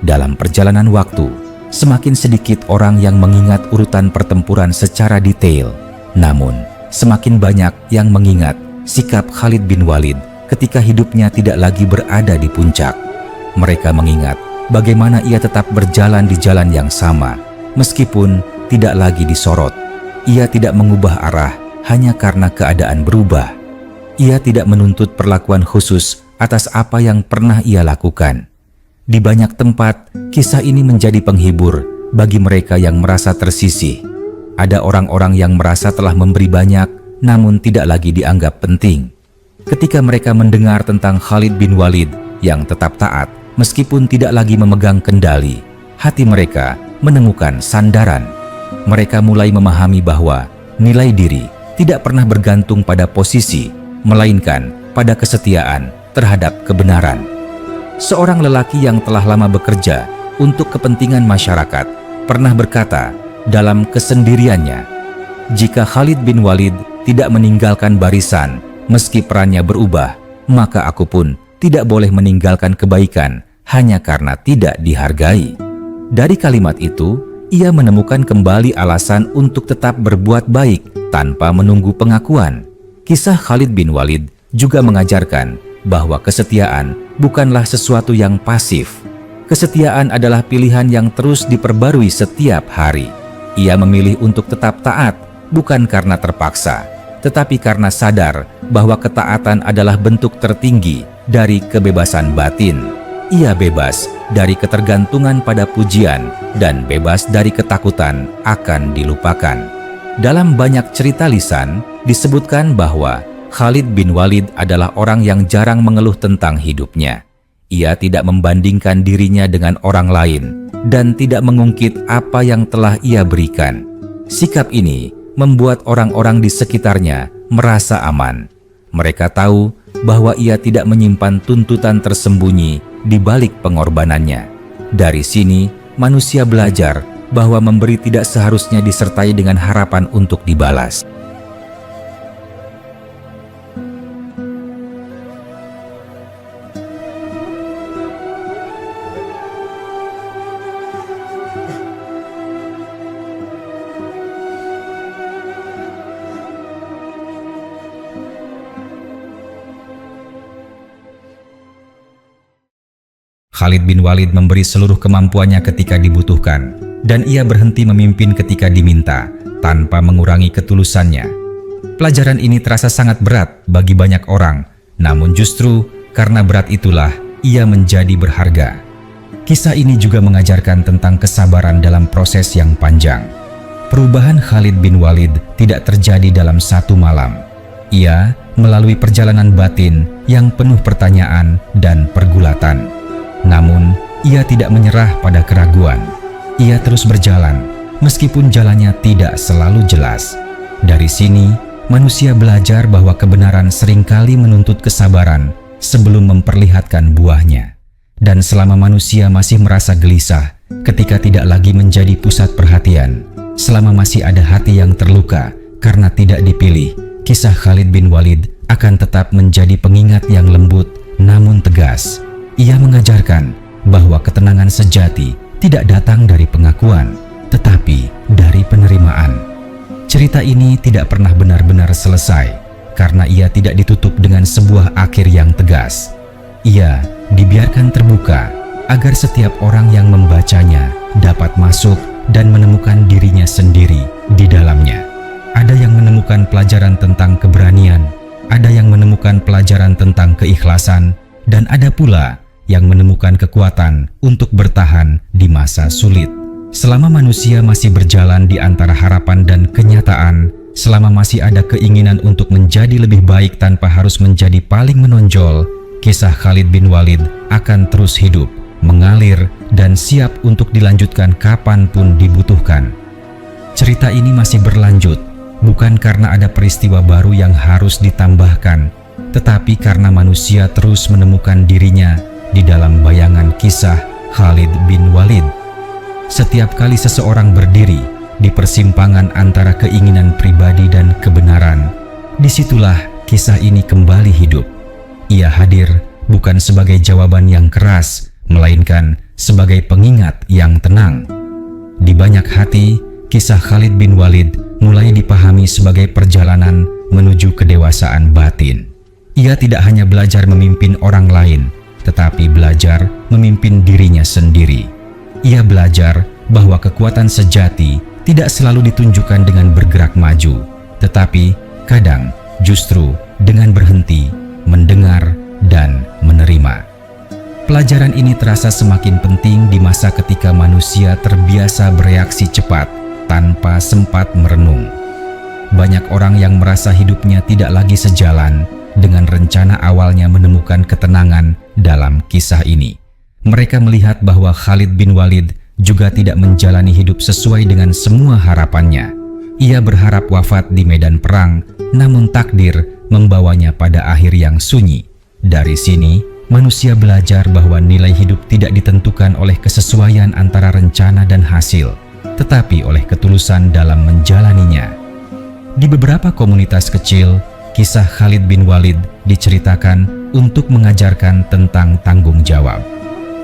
Dalam perjalanan waktu, semakin sedikit orang yang mengingat urutan pertempuran secara detail. Namun, semakin banyak yang mengingat sikap Khalid bin Walid ketika hidupnya tidak lagi berada di puncak. Mereka mengingat bagaimana ia tetap berjalan di jalan yang sama, meskipun tidak lagi disorot. Ia tidak mengubah arah hanya karena keadaan berubah. Ia tidak menuntut perlakuan khusus atas apa yang pernah ia lakukan. Di banyak tempat, kisah ini menjadi penghibur bagi mereka yang merasa tersisih. Ada orang-orang yang merasa telah memberi banyak, namun tidak lagi dianggap penting. Ketika mereka mendengar tentang Khalid bin Walid yang tetap taat, meskipun tidak lagi memegang kendali, hati mereka menemukan sandaran. Mereka mulai memahami bahwa nilai diri tidak pernah bergantung pada posisi, melainkan pada kesetiaan terhadap kebenaran. Seorang lelaki yang telah lama bekerja untuk kepentingan masyarakat pernah berkata dalam kesendiriannya, "Jika Khalid bin Walid tidak meninggalkan barisan meski perannya berubah, maka aku pun tidak boleh meninggalkan kebaikan hanya karena tidak dihargai." Dari kalimat itu, ia menemukan kembali alasan untuk tetap berbuat baik tanpa menunggu pengakuan. Kisah Khalid bin Walid juga mengajarkan bahwa kesetiaan bukanlah sesuatu yang pasif. Kesetiaan adalah pilihan yang terus diperbarui setiap hari. Ia memilih untuk tetap taat, bukan karena terpaksa, tetapi karena sadar bahwa ketaatan adalah bentuk tertinggi dari kebebasan batin. Ia bebas dari ketergantungan pada pujian dan bebas dari ketakutan akan dilupakan. Dalam banyak cerita lisan disebutkan bahwa Khalid bin Walid adalah orang yang jarang mengeluh tentang hidupnya. Ia tidak membandingkan dirinya dengan orang lain dan tidak mengungkit apa yang telah ia berikan. Sikap ini membuat orang-orang di sekitarnya merasa aman. Mereka tahu bahwa ia tidak menyimpan tuntutan tersembunyi di balik pengorbanannya. Dari sini, manusia belajar bahwa memberi tidak seharusnya disertai dengan harapan untuk dibalas. Khalid bin Walid memberi seluruh kemampuannya ketika dibutuhkan, dan ia berhenti memimpin ketika diminta, tanpa mengurangi ketulusannya. Pelajaran ini terasa sangat berat bagi banyak orang, namun justru karena berat itulah ia menjadi berharga. Kisah ini juga mengajarkan tentang kesabaran dalam proses yang panjang. Perubahan Khalid bin Walid tidak terjadi dalam satu malam. Ia melalui perjalanan batin yang penuh pertanyaan dan pergulatan. Namun, ia tidak menyerah pada keraguan. Ia terus berjalan, meskipun jalannya tidak selalu jelas. Dari sini, manusia belajar bahwa kebenaran seringkali menuntut kesabaran sebelum memperlihatkan buahnya. Dan selama manusia masih merasa gelisah ketika tidak lagi menjadi pusat perhatian, selama masih ada hati yang terluka karena tidak dipilih, kisah Khalid bin Walid akan tetap menjadi pengingat yang lembut namun tegas. Ia mengajarkan bahwa ketenangan sejati tidak datang dari pengakuan, tetapi dari penerimaan. Cerita ini tidak pernah benar-benar selesai, karena ia tidak ditutup dengan sebuah akhir yang tegas. Ia dibiarkan terbuka, agar setiap orang yang membacanya dapat masuk dan menemukan dirinya sendiri di dalamnya. Ada yang menemukan pelajaran tentang keberanian, ada yang menemukan pelajaran tentang keikhlasan, dan ada pula yang menemukan kekuatan untuk bertahan di masa sulit. Selama manusia masih berjalan di antara harapan dan kenyataan, selama masih ada keinginan untuk menjadi lebih baik tanpa harus menjadi paling menonjol, kisah Khalid bin Walid akan terus hidup, mengalir, dan siap untuk dilanjutkan kapanpun dibutuhkan. Cerita ini masih berlanjut, bukan karena ada peristiwa baru yang harus ditambahkan, tetapi karena manusia terus menemukan dirinya di dalam bayangan kisah Khalid bin Walid. Setiap kali seseorang berdiri di persimpangan antara keinginan pribadi dan kebenaran, disitulah kisah ini kembali hidup. Ia hadir bukan sebagai jawaban yang keras, melainkan sebagai pengingat yang tenang. Di banyak hati, kisah Khalid bin Walid mulai dipahami sebagai perjalanan menuju kedewasaan batin. Ia tidak hanya belajar memimpin orang lain, tetapi belajar memimpin dirinya sendiri. Ia belajar bahwa kekuatan sejati tidak selalu ditunjukkan dengan bergerak maju, tetapi kadang justru dengan berhenti, mendengar, dan menerima. Pelajaran ini terasa semakin penting di masa ketika manusia terbiasa bereaksi cepat tanpa sempat merenung. Banyak orang yang merasa hidupnya tidak lagi sejalan dengan rencana awalnya menemukan ketenangan dalam kisah ini. Mereka melihat bahwa Khalid bin Walid juga tidak menjalani hidup sesuai dengan semua harapannya. Ia berharap wafat di medan perang, namun takdir membawanya pada akhir yang sunyi. Dari sini, manusia belajar bahwa nilai hidup tidak ditentukan oleh kesesuaian antara rencana dan hasil, tetapi oleh ketulusan dalam menjalaninya. Di beberapa komunitas kecil, kisah Khalid bin Walid diceritakan untuk mengajarkan tentang tanggung jawab.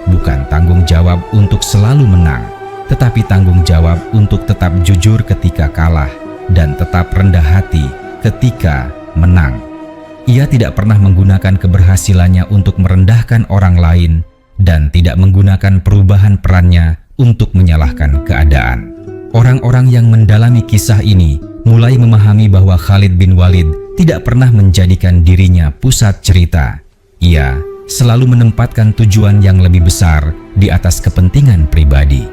Bukan tanggung jawab untuk selalu menang, tetapi tanggung jawab untuk tetap jujur ketika kalah dan tetap rendah hati ketika menang. Ia tidak pernah menggunakan keberhasilannya untuk merendahkan orang lain dan tidak menggunakan perubahan perannya untuk menyalahkan keadaan. Orang-orang yang mendalami kisah ini mulai memahami bahwa Khalid bin Walid tidak pernah menjadikan dirinya pusat cerita. Ia selalu menempatkan tujuan yang lebih besar di atas kepentingan pribadi.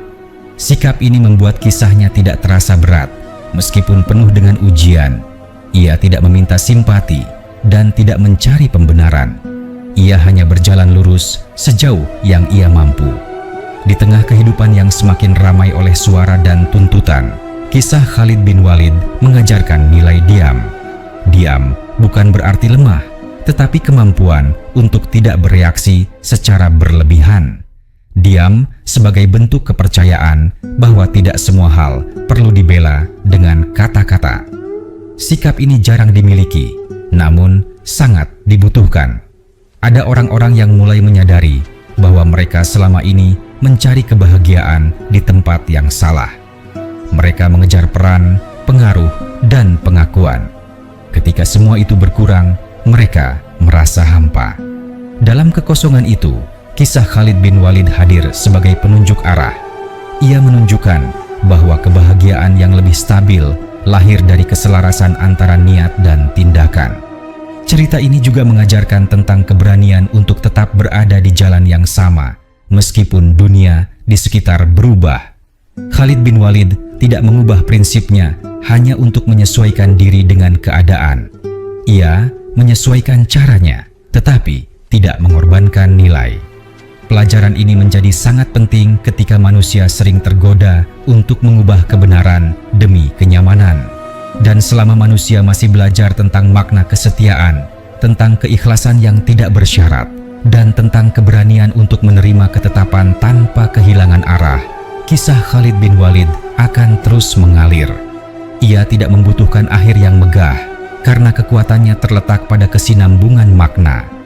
Sikap ini membuat kisahnya tidak terasa berat, meskipun penuh dengan ujian. Ia tidak meminta simpati dan tidak mencari pembenaran. Ia hanya berjalan lurus sejauh yang ia mampu. Di tengah kehidupan yang semakin ramai oleh suara dan tuntutan, kisah Khalid bin Walid mengajarkan nilai diam. Diam bukan berarti lemah, tetapi kemampuan untuk tidak bereaksi secara berlebihan. Diam sebagai bentuk kepercayaan bahwa tidak semua hal perlu dibela dengan kata-kata. Sikap ini jarang dimiliki, namun sangat dibutuhkan. Ada orang-orang yang mulai menyadari bahwa mereka selama ini mencari kebahagiaan di tempat yang salah. Mereka mengejar peran, pengaruh, dan pengakuan. Ketika semua itu berkurang, mereka merasa hampa. Dalam kekosongan itu, kisah Khalid bin Walid hadir sebagai penunjuk arah. Ia menunjukkan bahwa kebahagiaan yang lebih stabil lahir dari keselarasan antara niat dan tindakan. Cerita ini juga mengajarkan tentang keberanian untuk tetap berada di jalan yang sama, meskipun dunia di sekitar berubah. Khalid bin Walid tidak mengubah prinsipnya hanya untuk menyesuaikan diri dengan keadaan. Ia menyesuaikan caranya, tetapi tidak mengorbankan nilai. Pelajaran ini menjadi sangat penting ketika manusia sering tergoda untuk mengubah kebenaran demi kenyamanan. Dan selama manusia masih belajar tentang makna kesetiaan, tentang keikhlasan yang tidak bersyarat, dan tentang keberanian untuk menerima ketetapan tanpa kehilangan arah, kisah Khalid bin Walid akan terus mengalir. Ia tidak membutuhkan akhir yang megah, karena kekuatannya terletak pada kesinambungan makna.